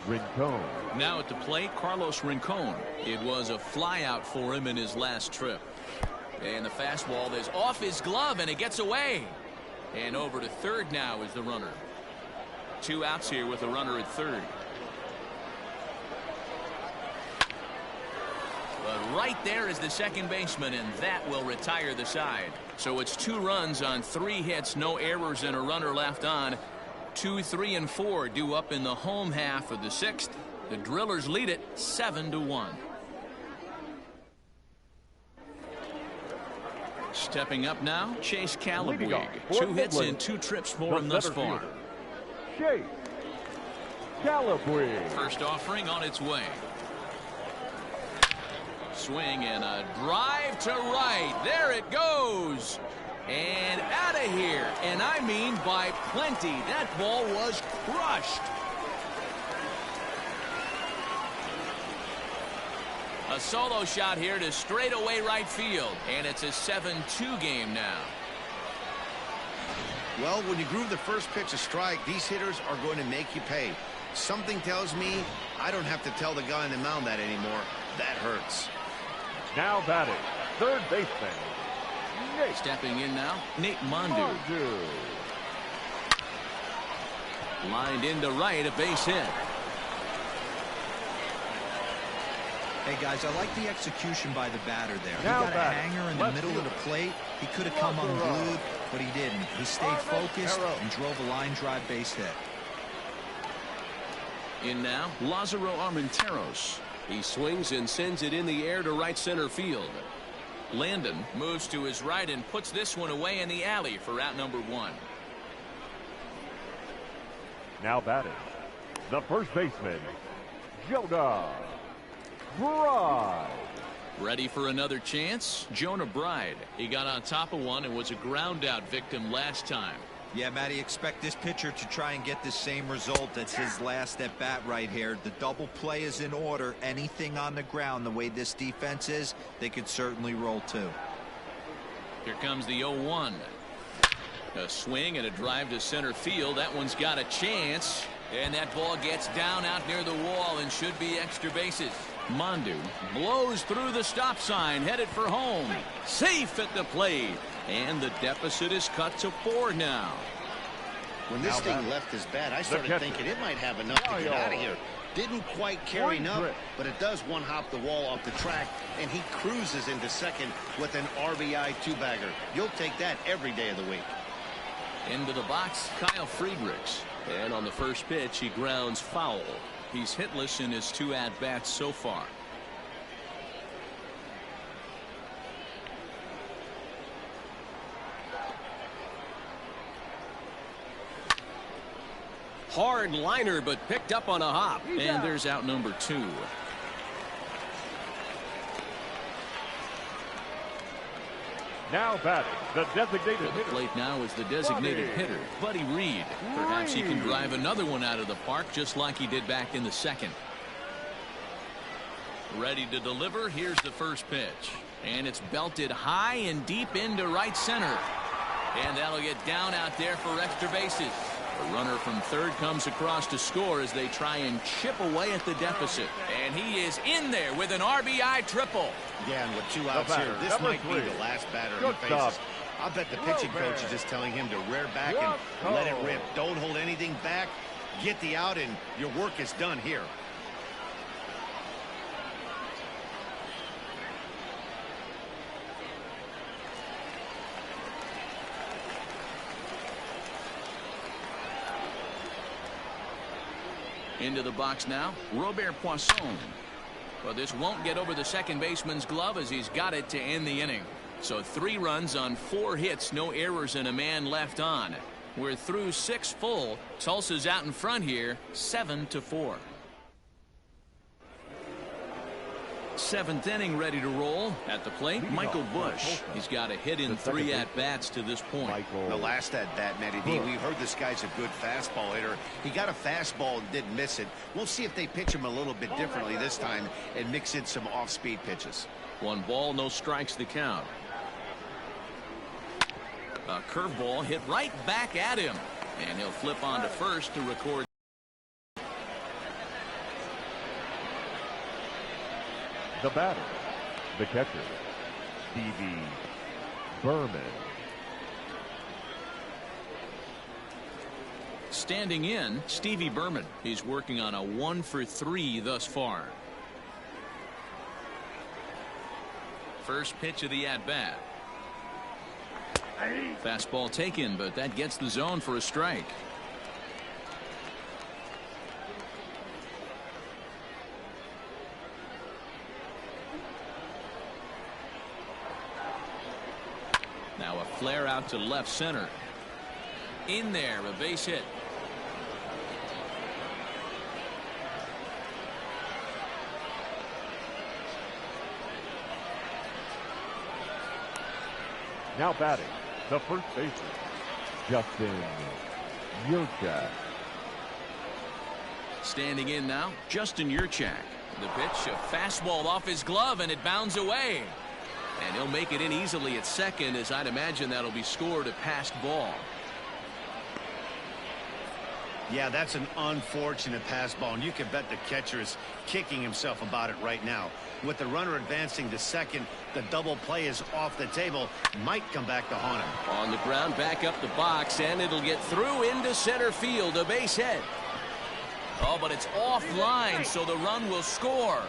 Rincon. Now at the plate, Carlos Rincon. It was a flyout for him in his last trip. And the fastball is off his glove, and it gets away. And over to third now is the runner. 2 outs here with a runner at third. But right there is the second baseman, and that will retire the side. So it's 2 runs on 3 hits, no errors, and a runner left on. 2, 3, and 4 due up in the home half of the 6th. The Drillers lead it 7-1. Stepping up now, Chase Calabwig. 2 hits and 2 trips for him thus far. Chase Calabwig. First offering on its way. Swing and a drive to right. There it goes. And out of here. And I mean by plenty. That ball was crushed. A solo shot here to straightaway right field. And it's a 7-2 game now. Well, when you groove the first pitch a strike, these hitters are going to make you pay. Something tells me I don't have to tell the guy on the mound that anymore. That hurts. Now batting, third baseman, Nate. Stepping in now, Nate Mondu. Lined into right, a base hit. Hey, guys, I like the execution by the batter there. He Now got a batting, hanger in the middle of the plate. He could have come unglued, but he didn't. He stayed focused and drove a line drive base hit. In now, Lázaro Armenteros. He swings and sends it in the air to right center field. Landon moves to his right and puts this one away in the alley for out number 1. Now batting, the first baseman, Jonah Bride. Ready for another chance? Jonah Bride. He got on top of one and was a ground out victim last time. Yeah, Matty, expect this pitcher to try and get the same result. That's his last at bat right here. The double play is in order. Anything on the ground, the way this defense is, they could certainly roll too. Here comes the 0-1. A swing and a drive to center field. That one's got a chance. And that ball gets down out near the wall and should be extra bases. Mondu blows through the stop sign, headed for home. Safe at the plate. And the deficit is cut to 4 now. When this thing left his bat, I started thinking it might have enough to get out of here. Didn't quite carry enough, but it does one-hop the wall off the track, and he cruises into second with an RBI 2-bagger. You'll take that every day of the week. Into the box, Kyle Friedrichs. And on the first pitch, he grounds foul. He's hitless in his 2 at-bats so far. Hard liner, but picked up on a hop. And there's out number 2. Now batting, the designated At the hitter. plate now is the designated hitter, Buddy Reed. Perhaps he can drive another one out of the park just like he did back in the 2nd. Ready to deliver. Here's the first pitch. And it's belted high and deep into right center. And that'll get down out there for extra bases. The runner from third comes across to score as they try and chip away at the deficit. And he is in there with an RBI triple. Yeah, and with 2 outs here, this might be the last batter he faces. I'll bet the pitching coach is just telling him to rear back and let it rip. Don't hold anything back. Get the out, and your work is done here. Into the box now, Robert Poisson. But this won't get over the second baseman's glove as he's got it to end the inning. So 3 runs on 4 hits, no errors, and a man left on. We're through 6 full. Tulsa's out in front here, 7-4. Seventh inning ready to roll. At the plate, Michael Bush. He's got a hit in 3 at-bats to this point. The last at-bat, Matty D, we heard this guy's a good fastball hitter. He got a fastball and didn't miss it. We'll see if they pitch him a little bit differently this time and mix in some off-speed pitches. 1 ball, no strikes the count. A curveball hit right back at him. And he'll flip on to first to record. The batter, the catcher, Stevie Berman. Standing in, Stevie Berman. He's working on a 1-for-3 thus far. First pitch of the at-bat. Fastball taken, but that gets the zone for a strike. Now a flare out to left center. In there, a base hit. Now batting, the first baseman, Justin Yurchak. Standing in now, Justin Yurchak. The pitch, a fastball off his glove, and it bounds away. And he'll make it in easily at second, as I'd imagine that'll be scored a passed ball. Yeah, that's an unfortunate pass ball, and you can bet the catcher is kicking himself about it right now. With the runner advancing to second, the double play is off the table. Might come back to haunt him. On the ground, back up the box, and it'll get through into center field, a base hit. Oh, but it's offline, so the run will score.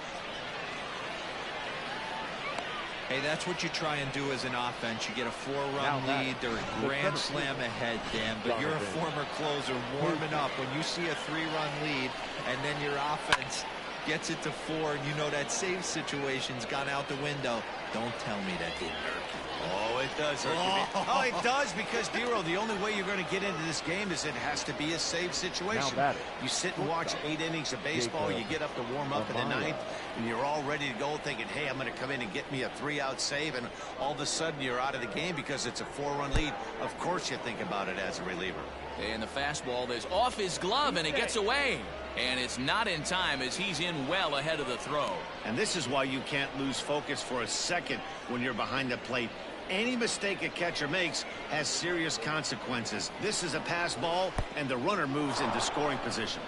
Hey, that's what you try and do as an offense. You get a 4-run lead. They're a grand slam ahead, Dan. But you're a former closer warming up. When you see a 3-run lead and then your offense gets it to 4 and you know that save situation's gone out the window, don't tell me that didn't hurt you. Oh, it does hurt you. Oh, it does, because, Dero, the only way you're going to get into this game is it has to be a save situation. You sit and watch 8 innings of baseball, you get up to warm up in the 9th, and you're all ready to go thinking, hey, I'm going to come in and get me a 3-out save, and all of a sudden you're out of the game because it's a 4-run lead. Of course you think about it as a reliever. And the fastball is off his glove, and it gets away. And it's not in time, as he's in well ahead of the throw. And this is why you can't lose focus for a second when you're behind the plate. Any mistake a catcher makes has serious consequences. This is a pass ball, and the runner moves into scoring position.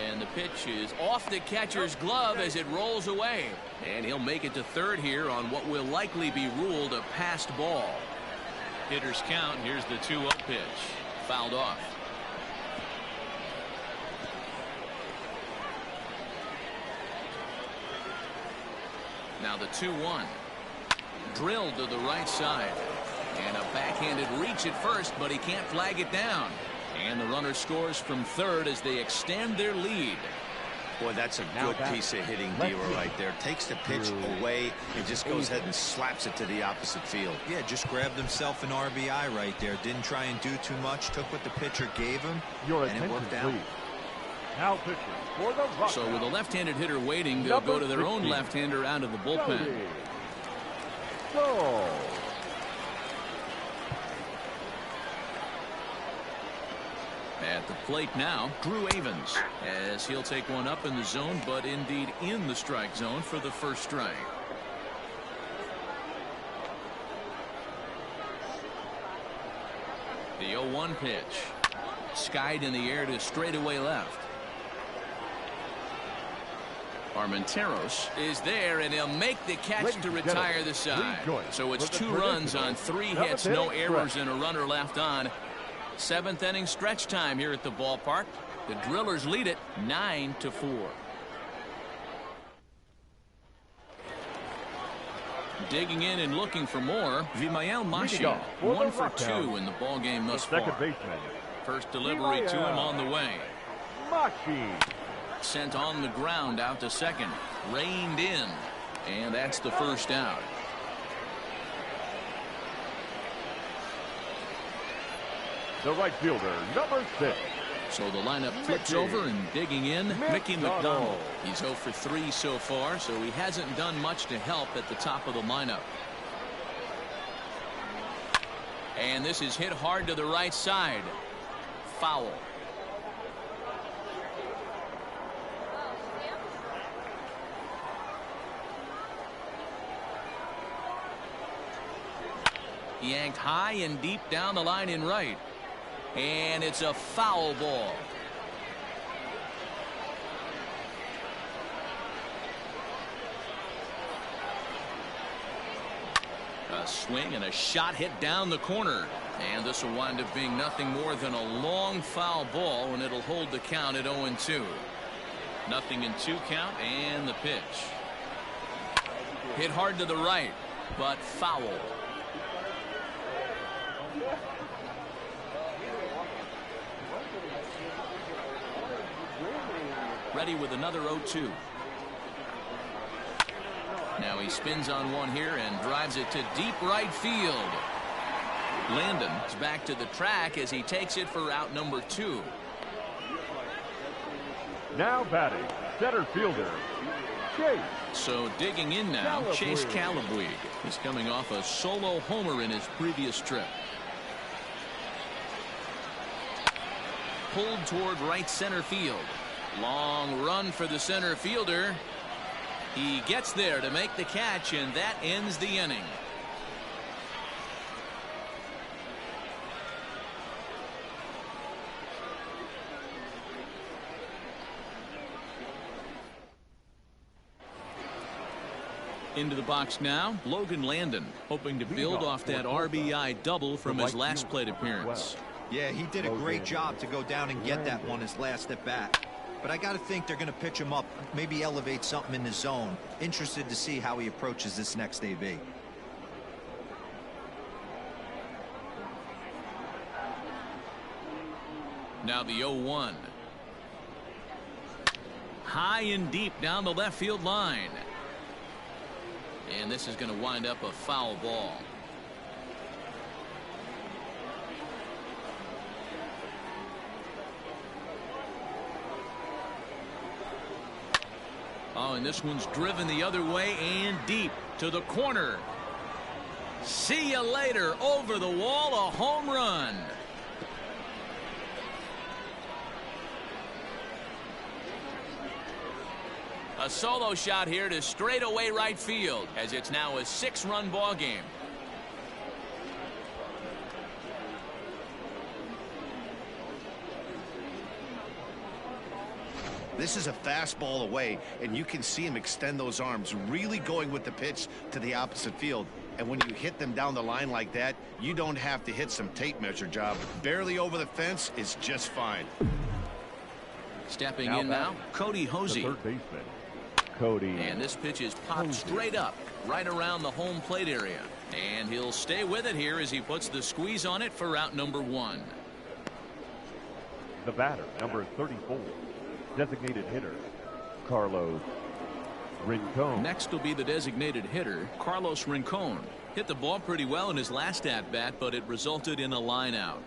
And the pitch is off the catcher's glove as it rolls away. And he'll make it to third here on what will likely be ruled a passed ball. Hitters count. Here's the 2-0 pitch. Fouled off. Now the 2-1. Drilled to the right side. And a backhanded reach at first, but he can't flag it down. And the runner scores from third as they extend their lead. Boy, that's a good piece of hitting, Dero, right there. Takes the pitch away and just goes ahead and slaps it to the opposite field. Yeah, just grabbed himself an RBI right there. Didn't try and do too much. Took what the pitcher gave him, and it worked out. Now pitching for the Rockhounds. So with a left-handed hitter waiting, they'll go to their own left-hander out of the bullpen. Go. At the plate now, Drew Avens, as he'll take one up in the zone, but indeed in the strike zone for the first strike. The 0-1 pitch. Skied in the air to straightaway left. Armenteros is there, and he'll make the catch to retire the side. So it's 2 runs on 3 hits, no errors, and a runner left on. 7th inning stretch time here at the ballpark. The Drillers lead it 9-4. Digging in and looking for more, Vimael Machi, 1 for 2 in the ballgame thus far. First delivery to him on the way. Machi. Sent on the ground out to second. Reined in. And that's the first out. The right fielder, number 6, So the lineup flips over, and digging in, Mickey McDonald. He's 0 for 3 so far, so he hasn't done much to help at the top of the lineup. And this is hit hard to the right side. Foul. Yanked high and deep down the line in right. And it's a foul ball. A swing and a shot hit down the corner. And this will wind up being nothing more than a long foul ball, and it'll hold the count at 0-2. 0-2 count, and the pitch. Hit hard to the right, but foul. Ready with another 0-2. Now he spins on one here and drives it to deep right field. Landon is back to the track as he takes it for out number 2. Now batting, center fielder, Chase. So digging in now, Chase Calabwig. He's coming off a solo homer in his previous trip. Pulled toward right center field. Long run for the center fielder. He gets there to make the catch, and that ends the inning. Into the box now, Logan Landon, hoping to build off that RBI double from his last plate appearance. Yeah, he did a great job to go down and get that one his last at bat. But I got to think they're going to pitch him up, maybe elevate something in the zone. Interested to see how he approaches this next AB. Now the 0-1. High and deep down the left field line. And this is going to wind up a foul ball. Oh, and this one's driven the other way and deep to the corner. See you later. Over the wall, a home run. A solo shot here to straightaway right field, as it's now a 6-run ball game. This is a fastball away, and you can see him extend those arms, really going with the pitch to the opposite field. And when you hit them down the line like that, you don't have to hit some tape measure job. Barely over the fence is just fine. Stepping in now, Cody Hosey. Third baseman, Cody. And this pitch is popped straight up, right around the home plate area. And he'll stay with it here as he puts the squeeze on it for out number 1. The batter, number 34. Designated hitter, Carlos Rincon. Next will be the designated hitter, Carlos Rincon. Hit the ball pretty well in his last at-bat, but it resulted in a line out.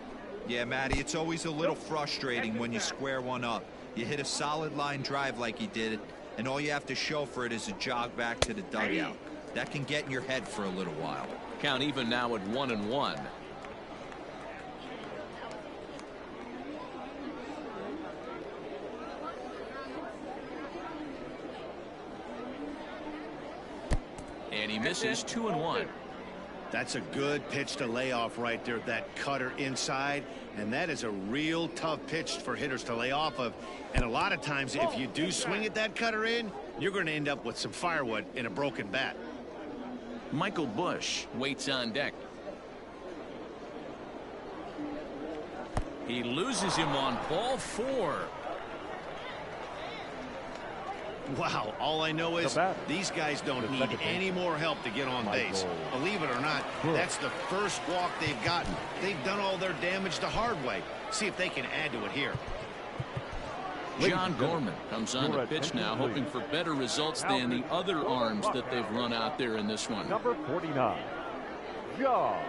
Yeah, Matty, it's always a little frustrating when you square one up. You hit a solid line drive like he did, and all you have to show for it is a jog back to the dugout. That can get in your head for a little while. Count even now at 1-1. And he misses 2-1. That's a good pitch to lay off right there, that cutter inside, and that is a real tough pitch for hitters to lay off of. And a lot of times if you do swing at that cutter in, you're going to end up with some firewood in a broken bat. Michael Bush waits on deck. He loses him on ball 4. Wow, all I know is these guys don't need any more help to get on base. Believe it or not, that's the first walk they've gotten. They've done all their damage the hard way. See if they can add to it here. John Gorman comes on to pitch now, hoping for better results than the other arms that they've run out there in this one. Number 49, John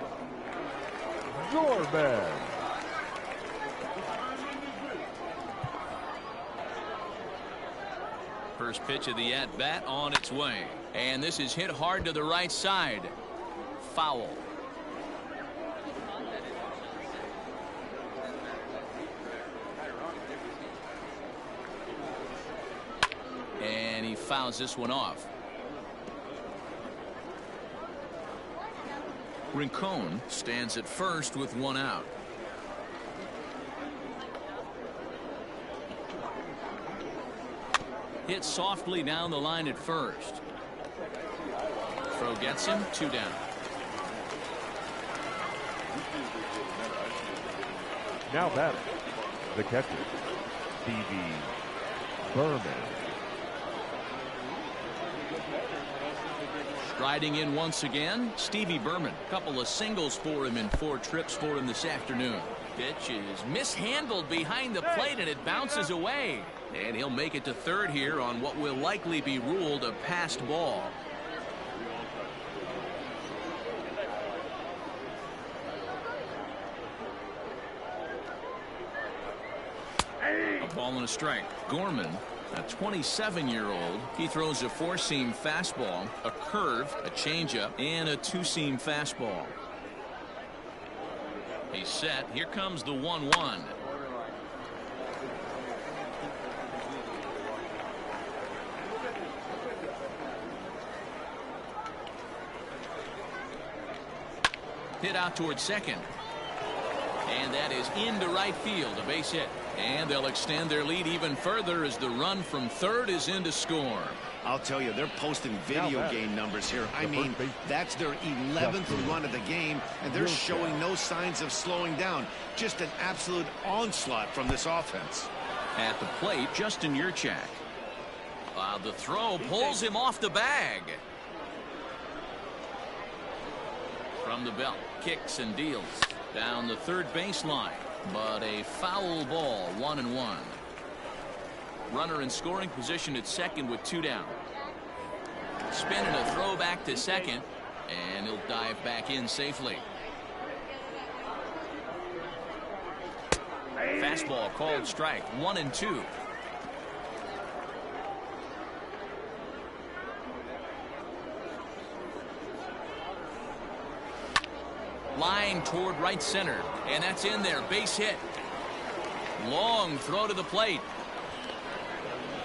Gorman. First pitch of the at-bat on its way. And this is hit hard to the right side. Foul. And he fouls this one off. Rincon stands at first with one out. Hit softly down the line at first. Throw gets him, 2 down. Now batting, the catcher, Stevie Berman. Striding in once again, Stevie Berman. Couple of singles for him in 4 trips for him this afternoon. Pitch is mishandled behind the plate and it bounces away. And he'll make it to third here on what will likely be ruled a passed ball. A ball and a strike. Gorman, a 27-year-old, he throws a 4-seam fastball, a curve, a changeup, and a 2-seam fastball. He's set. Here comes the 1-1. Hit out towards second. And that is into right field, a base hit. And they'll extend their lead even further as the run from third is in to score. I'll tell you, they're posting video game numbers here. I mean, that's their 11th run of the game, and they're showing no signs of slowing down. Just an absolute onslaught from this offense. At the plate, Justin Yurchak. The throw pulls him off the bag. From the belt, kicks and deals down the third baseline, but a foul ball, 1-1. Runner in scoring position at second with 2 down. Spinning a throw back to second, and he'll dive back in safely. Fastball called strike, 1-2. Line toward right center, and that's in there. Base hit. Long throw to the plate.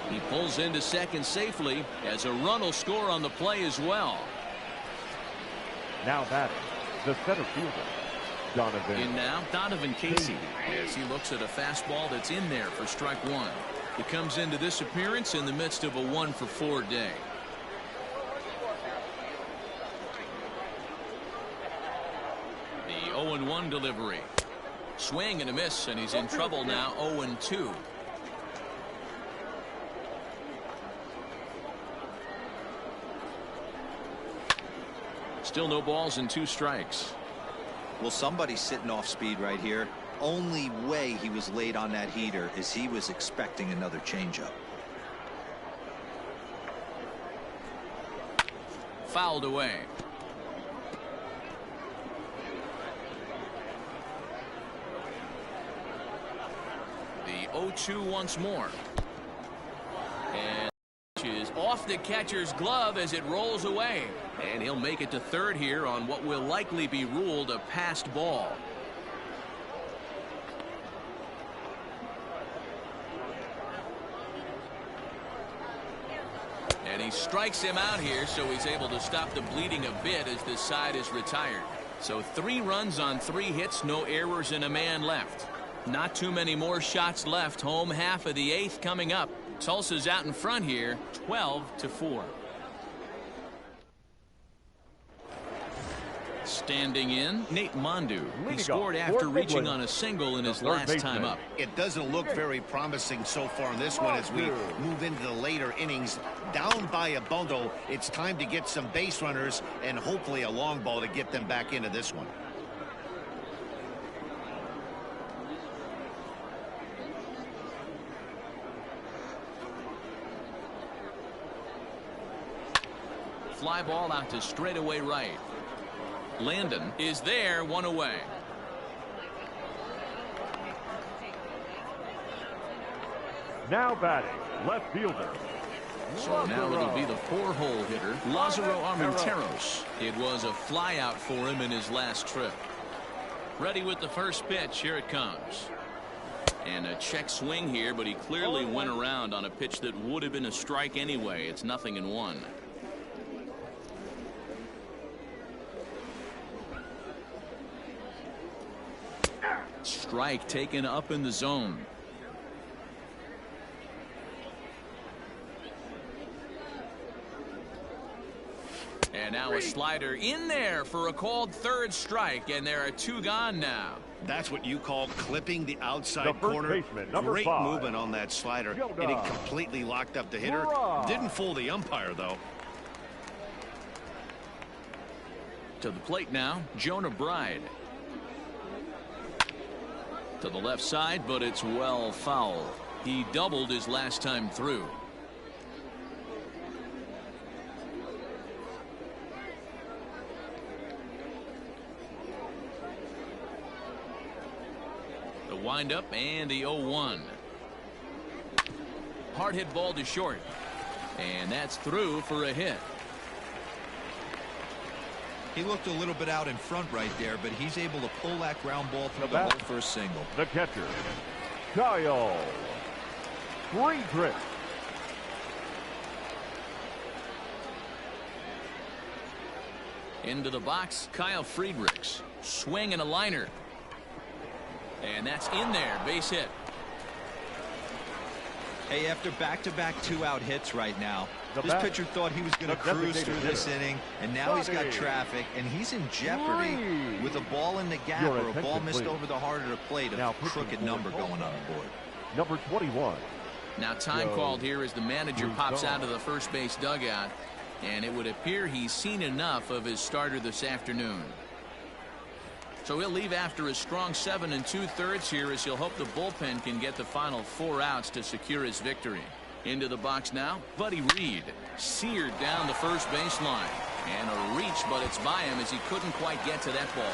He pulls into second safely as a run will score on the play as well. Now batting, the center fielder, Donovan. In now, Donovan Casey, as he looks at a fastball that's in there for strike 1. He comes into this appearance in the midst of a 1-for-4 day. The 0-1 delivery. Swing and a miss, and he's in trouble now, 0-2. Still no balls and 2 strikes. Well, somebody's sitting off speed right here. Only way he was late on that heater is he was expecting another changeup. Fouled away. The 0-2 once more. And is off the catcher's glove as it rolls away. And he'll make it to third here on what will likely be ruled a passed ball. And he strikes him out here, so he's able to stop the bleeding a bit as this side is retired. So 3 runs on 3 hits, no errors, and a man left. Not too many more shots left. Home half of the 8th coming up. Tulsa's out in front here, 12-4. Standing in, Nate Mondu. He scored after reaching on a single in his last time up. It doesn't look very promising so far in this one as we move into the later innings. Down by a bundle, it's time to get some base runners and hopefully a long ball to get them back into this one. Fly ball out to straightaway right. Landon is there, 1 away. Now batting, left fielder, So now it'll be the 4-hole hitter, Lázaro Armenteros. It was a flyout for him in his last trip. Ready with the first pitch. Here it comes. And a check swing here, but he clearly went around on a pitch that would have been a strike anyway. It's 0-1. Strike taken up in the zone. And now a slider in there for a called third strike, and there are 2 gone now. That's what you call clipping the outside corner. Great movement on that slider, and it completely locked up the hitter. Didn't fool the umpire, though. To the plate now, Jonah Bride. To the left side, but it's well fouled. He doubled his last time through. The windup and the 0-1. Hard hit ball to short. And that's through for a hit. He looked a little bit out in front right there, but he's able to pull that ground ball through the hole for a single. The catcher, Kyle Friedrich. Into the box, Kyle Friedrichs. Swing and a liner. And that's in there. Base hit. Hey, after back-to-back 2-out hits right now, this pitcher thought he was going to cruise through this inning, and now he's got traffic, and he's in jeopardy with a ball in the gap or a ball missed over the heart of the plate. A crooked number going on the board. Number 21. Now time called here as the manager pops out of the first base dugout, and it would appear he's seen enough of his starter this afternoon. So he'll leave after a strong 7 2/3 here, as he'll hope the bullpen can get the final 4 outs to secure his victory. Into the box now, Buddy Reed. Seared down the first baseline. And a reach, but it's by him as he couldn't quite get to that ball.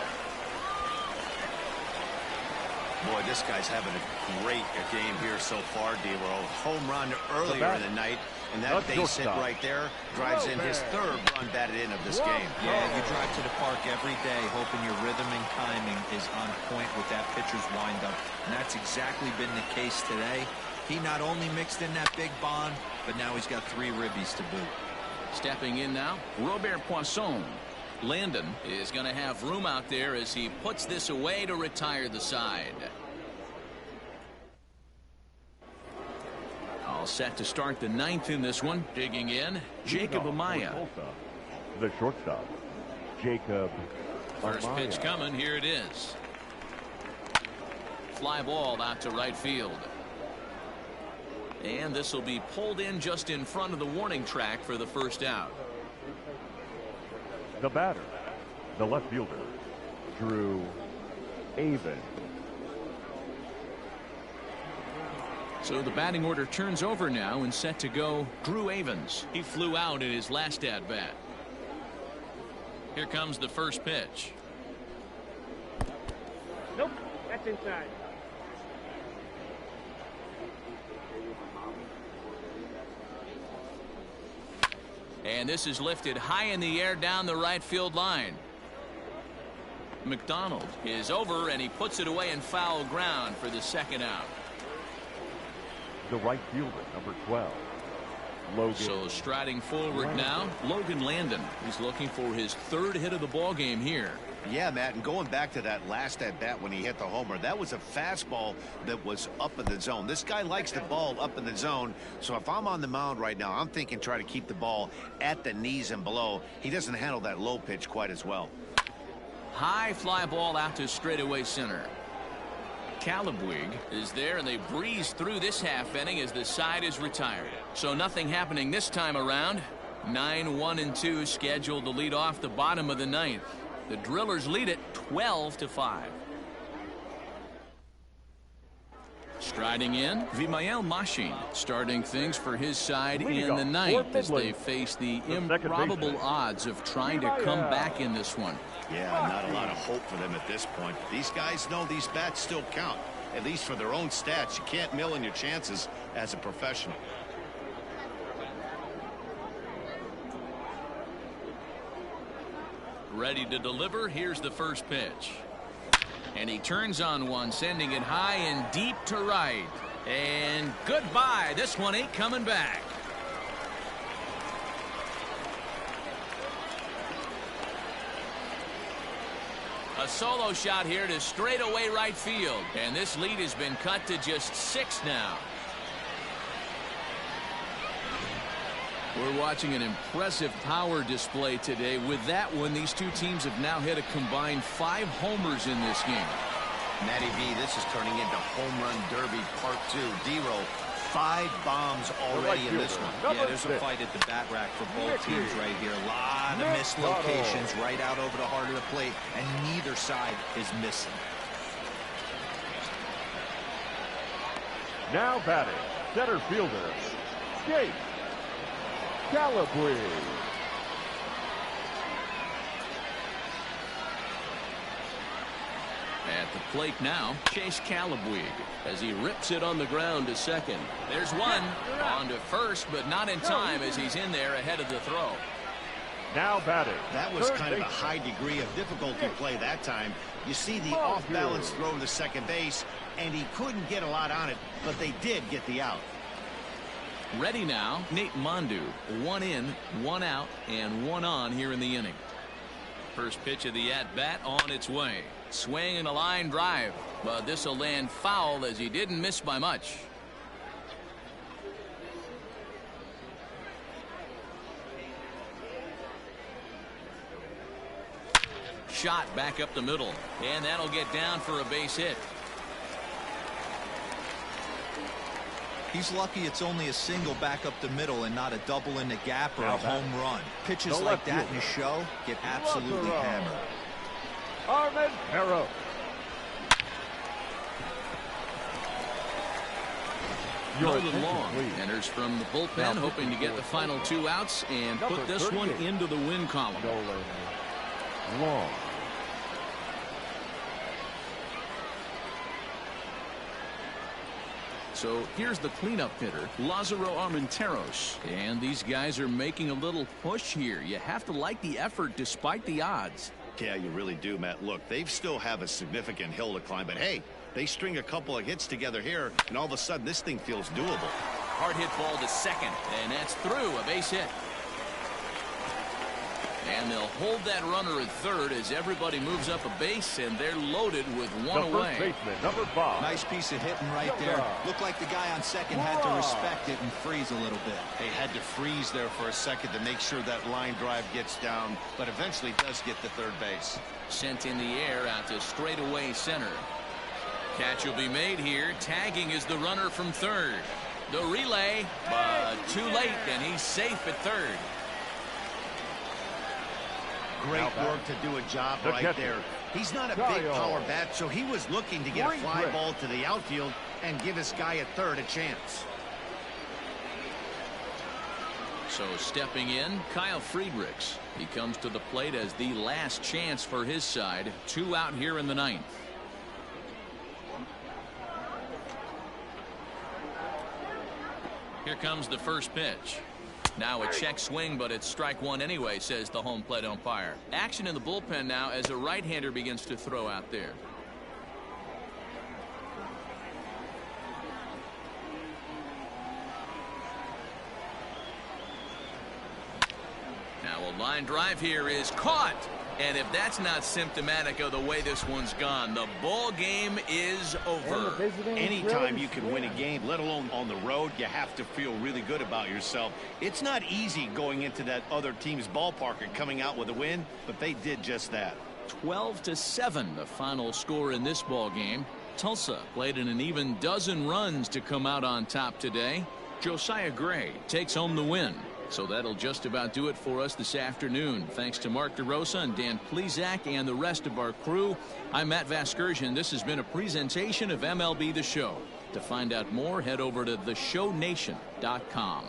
Boy, this guy's having a great game here so far, D-Roll. Home run earlier in the night, and that base hit right there drives in his 3rd run batted in of this game. Yeah, you drive to the park every day hoping your rhythm and timing is on point with that pitcher's windup, and that's exactly been the case today. He not only mixed in that big bond, but now he's got 3 ribbies to boot. Stepping in now, Robert Poisson. Landon is going to have room out there as he puts this away to retire the side. All set to start the 9th in this one. Digging in, Jacob Amaya. The shortstop, Jacob First Amaya. pitch coming. Here it is. Fly ball out to right field. And this will be pulled in just in front of the warning track for the first out. The batter, the left fielder, Drew Avon. So the batting order turns over now, and set to go Drew Avons. He flew out in his last at-bat. Here comes the first pitch. Nope, that's inside. And this is lifted high in the air down the right field line. McDonald is over, and he puts it away in foul ground for the 2nd out. The right fielder, number 12, Logan. So striding forward now, Logan Landon. He's looking for his 3rd hit of the ball game here. Yeah, Matt, and going back to that last at-bat when he hit the homer, that was a fastball that was up in the zone. This guy likes the ball up in the zone, so if I'm on the mound right now, I'm thinking try to keep the ball at the knees and below. He doesn't handle that low pitch quite as well. High fly ball out to straightaway center. Calabwig is there, and they breeze through this half inning as the side is retired. So nothing happening this time around. 9-1-2 scheduled to lead off the bottom of the 9th. The Drillers lead it 12-5. Striding in, Vimael Machin, starting things for his side in the 9th as they face the improbable odds of trying to come back in this one. Yeah, not a lot of hope for them at this point. These guys know these bats still count, at least for their own stats. You can't mill in your chances as a professional. Ready to deliver. Here's the first pitch. And he turns on one, sending it high and deep to right. And goodbye. This one ain't coming back. A solo shot here to straightaway right field. And this lead has been cut to just 6 now. We're watching an impressive power display today. With that one, these two teams have now hit a combined 5 homers in this game. Matty V, this is turning into home run derby part 2. D-Roll, 5 bombs already in this one. Yeah, there's a fight at the bat rack for both teams right here. A lot of missed locations right out over the heart of the plate, and neither side is missing. Now batting, center fielder, Jake Calabri. At the plate now, Chase Calabwig as he rips it on the ground to second. There's one on to first, but not in time as he's in there ahead of the throw. Now batting. That was kind of a high degree of difficulty play that time. You see the off-balance throw to second base, and he couldn't get a lot on it, but they did get the out. Ready now, Nate Mondu. 1 in, 1 out, and 1 on here in the inning. First pitch of the at-bat on its way. Swing and a line drive, but this will land foul as he didn't miss by much. Shot back up the middle, and that'll get down for a base hit. He's lucky it's only a single back up the middle and not a double in the gap or a home run. Pitches like that in the show get absolutely hammered. Armenteros. Nolan Long enters from the bullpen, hoping to get the final 2 outs and put this one into the win column. Long. So here's the cleanup hitter, Lázaro Armenteros. And these guys are making a little push here. You have to like the effort despite the odds. Yeah, you really do, Matt. Look, they still have a significant hill to climb, but hey, they string a couple of hits together here, and all of a sudden this thing feels doable. Hard hit ball to second, and that's through, a base hit. And they'll hold that runner at third as everybody moves up a base, and they're loaded with 1 away. First baseman, number 5. Nice piece of hitting right there. Looked like the guy on second had to respect it and freeze a little bit. They had to freeze there for a second to make sure that line drive gets down, but eventually does get to third base. Sent in the air out to straightaway center. Catch will be made here. Tagging is the runner from third. The relay, but too late, and he's safe at third. Great work to do a job right there. He's not a big power bat, so he was looking to get a fly ball to the outfield and give his guy at third a chance. So stepping in, Kyle Friedrichs. He comes to the plate as the last chance for his side. 2 out here in the 9th. Here comes the first pitch. Now a check swing, but it's strike 1 anyway, says the home plate umpire. Action in the bullpen now as a right-hander begins to throw out there. Now a line drive here is caught. And if that's not symptomatic of the way this one's gone, the ball game is over. Anytime you can win a game, let alone on the road, you have to feel really good about yourself. It's not easy going into that other team's ballpark and coming out with a win, but they did just that. 12-7, the final score in this ball game. Tulsa played in an even dozen runs to come out on top today. Josiah Gray takes home the win. So that'll just about do it for us this afternoon. Thanks to Mark DeRosa and Dan Plezak and the rest of our crew. I'm Matt Vasgersian. This has been a presentation of MLB The Show. To find out more, head over to theshownation.com.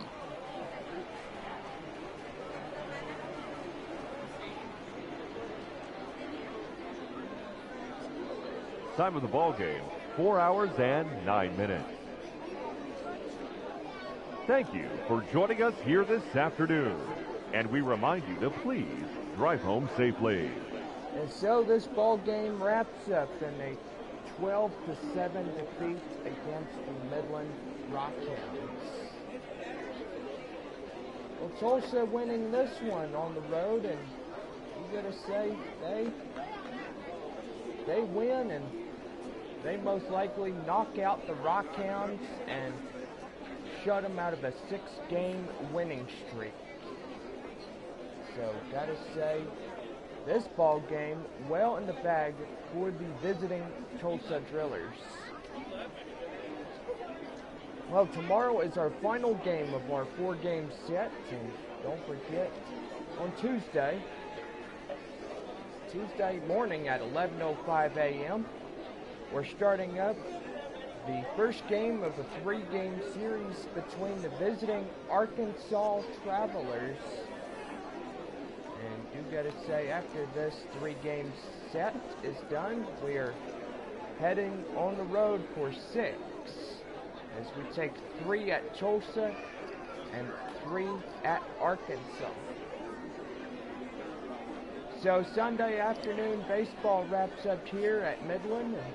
Time of the ball game, 4 hours and 9 minutes. Thank you for joining us here this afternoon. And we remind you to please drive home safely. And so this ball game wraps up in a 12-7 defeat against the Midland Rockhounds. Well, Tulsa winning this one on the road, and you gotta say they win, and they most likely knock out the Rockhounds and shut them out of a 6-game winning streak. So, gotta say, this ball game well in the bag for the visiting Tulsa Drillers. Well, tomorrow is our final game of our 4-game set, and don't forget, on Tuesday morning at 11:05 a.m., we're starting up the first game of a 3-game series between the visiting Arkansas Travelers. And you gotta say, after this 3-game set is done, we are heading on the road for 6, as we take 3 at Tulsa and 3 at Arkansas. So Sunday afternoon baseball wraps up here at Midland, and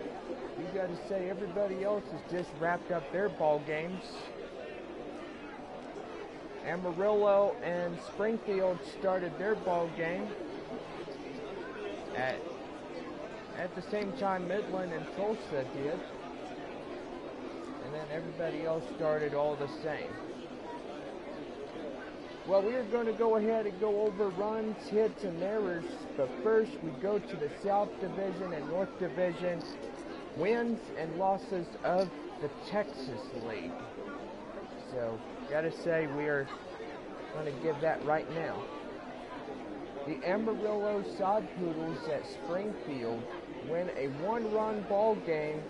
you gotta say everybody else has just wrapped up their ball games. Amarillo and Springfield started their ball game at the same time Midland and Tulsa did. And then everybody else started all the same. Well, we are going to go ahead and go over runs, hits, and errors. But first, we go to the South Division and North Division wins and losses of the Texas League. So, gotta say, we are going to give that right now. The Amarillo Sod Poodles at Springfield win a 1-run ball game.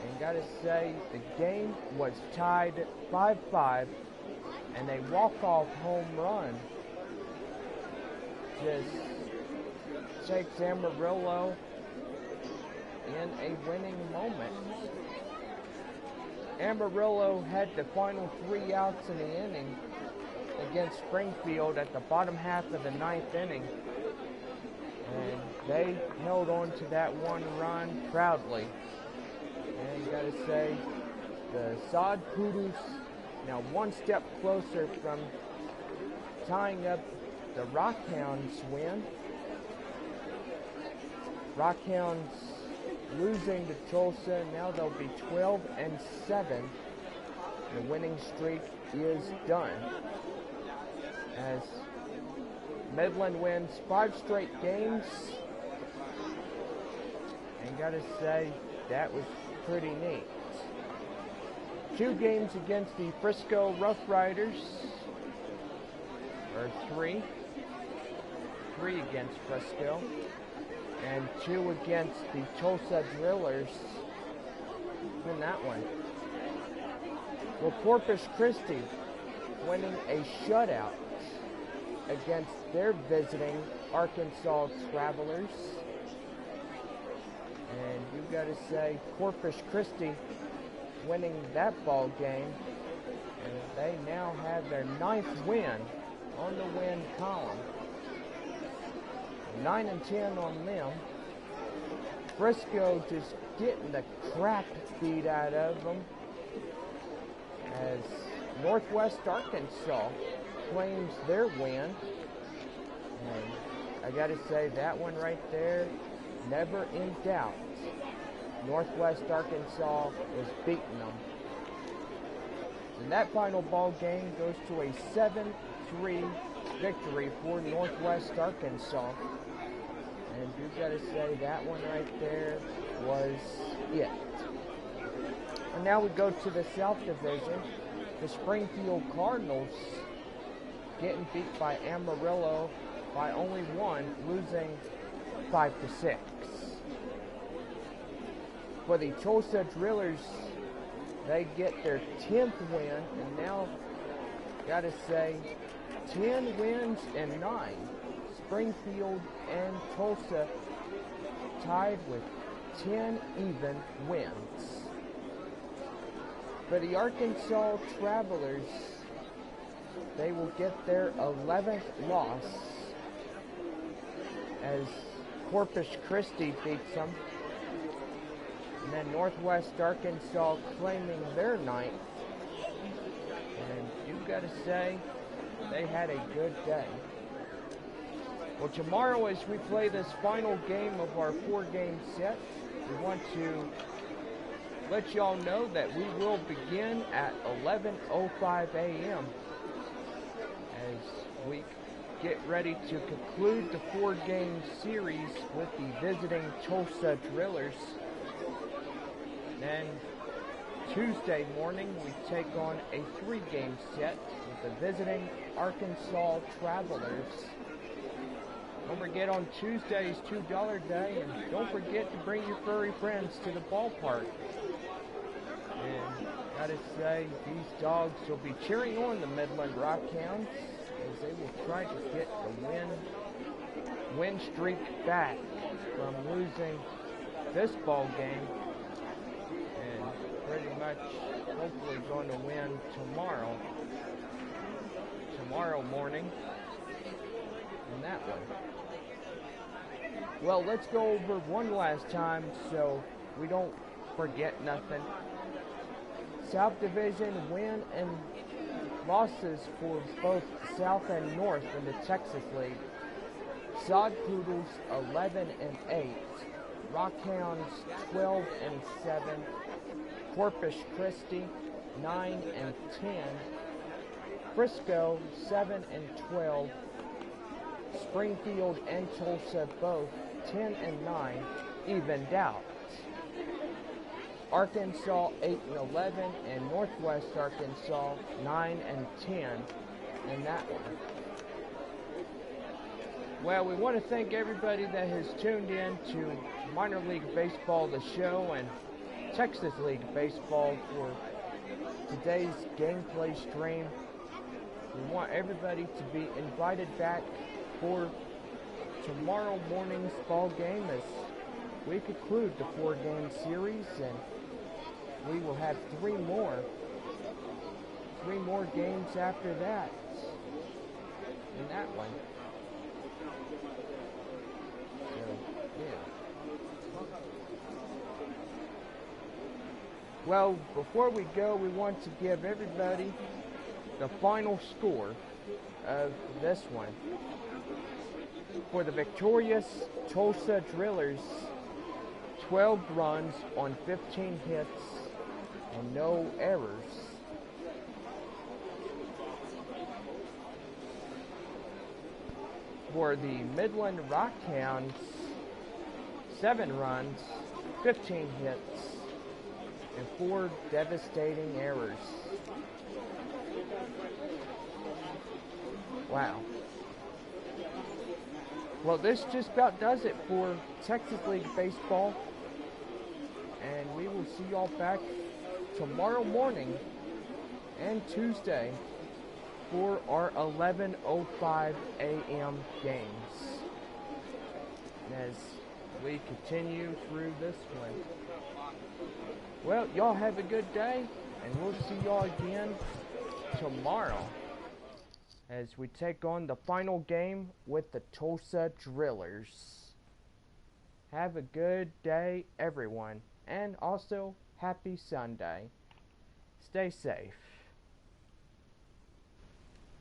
And gotta say, the game was tied 5-5, and a walk-off home run just takes Amarillo in a winning moment. Amarillo had the final 3 outs in the inning against Springfield at the bottom half of the 9th inning, and they held on to that 1 run proudly. And you gotta say, the Sod Poodles now 1 step closer from tying up the Rockhounds win. Rockhounds losing to Tulsa, now they'll be 12-7. The winning streak is done, as Midland wins 5 straight games. And gotta say, that was pretty neat. 2 games against the Frisco Rough Riders, or 3 against Frisco, and 2 against the Tulsa Drillers in that one. Well, Corpus Christi winning a shutout against their visiting Arkansas Travelers. And you gotta say, Corpus Christi winning that ball game, and they now have their 9th win on the win column. 9-10 on them. Frisco just getting the crap beat out of them, as Northwest Arkansas claims their win. And I gotta say, that one right there, never in doubt. Northwest Arkansas was beating them. And that final ball game goes to a 7-3 victory for Northwest Arkansas. And you gotta say, that one right there was it. And now we go to the South Division. The Springfield Cardinals getting beat by Amarillo by only 1, losing 5-6. For the Tulsa Drillers, they get their 10th win, and now, gotta say, 10 wins and 9. Springfield and Tulsa tied with 10 even wins. For the Arkansas Travelers, they will get their 11th loss as Corpus Christi beats them. And then Northwest Arkansas claiming their ninth. And you've got to say, they had a good day. Well, tomorrow as we play this final game of our 4-game set, we want to let y'all know that we will begin at 11:05 a.m. as we get ready to conclude the 4-game series with the visiting Tulsa Drillers. Then Tuesday morning we take on a 3-game set with the visiting Arkansas Travelers. Don't forget on Tuesday's $2 day, and don't forget to bring your furry friends to the ballpark. And gotta say, these dogs will be cheering on the Midland Rockhounds as they will try to get the win streak back from losing this ball game, and pretty much hopefully going to win tomorrow morning in that one. Well, let's go over one last time so we don't forget nothing. South Division win and losses for both South and North in the Texas League. Sod Poodles 11-8, Rockhounds 12-7, Corpus Christi 9-10, Frisco 7-12, Springfield and Tulsa both 10-9, evened out. Arkansas 8-11 and Northwest Arkansas 9-10 in that one. Well, we want to thank everybody that has tuned in to Minor League Baseball, the show, and Texas League Baseball for today's gameplay stream. We want everybody to be invited back for tomorrow morning's ball game as we conclude the 4-game series, and we will have three more games after that in that one. So, yeah. Well, before we go, we want to give everybody the final score of this one. For the victorious Tulsa Drillers, 12 runs on 15 hits and no errors. For the Midland Rockhounds, 7 runs, 15 hits, and 4 devastating errors. Wow. Well, this just about does it for Texas League Baseball. And we will see y'all back tomorrow morning and Tuesday for our 11:05 a.m. games as we continue through this one. Well, y'all have a good day, and we'll see y'all again tomorrow as we take on the final game with the Tulsa Drillers. Have a good day, everyone, and also happy Sunday. Stay safe.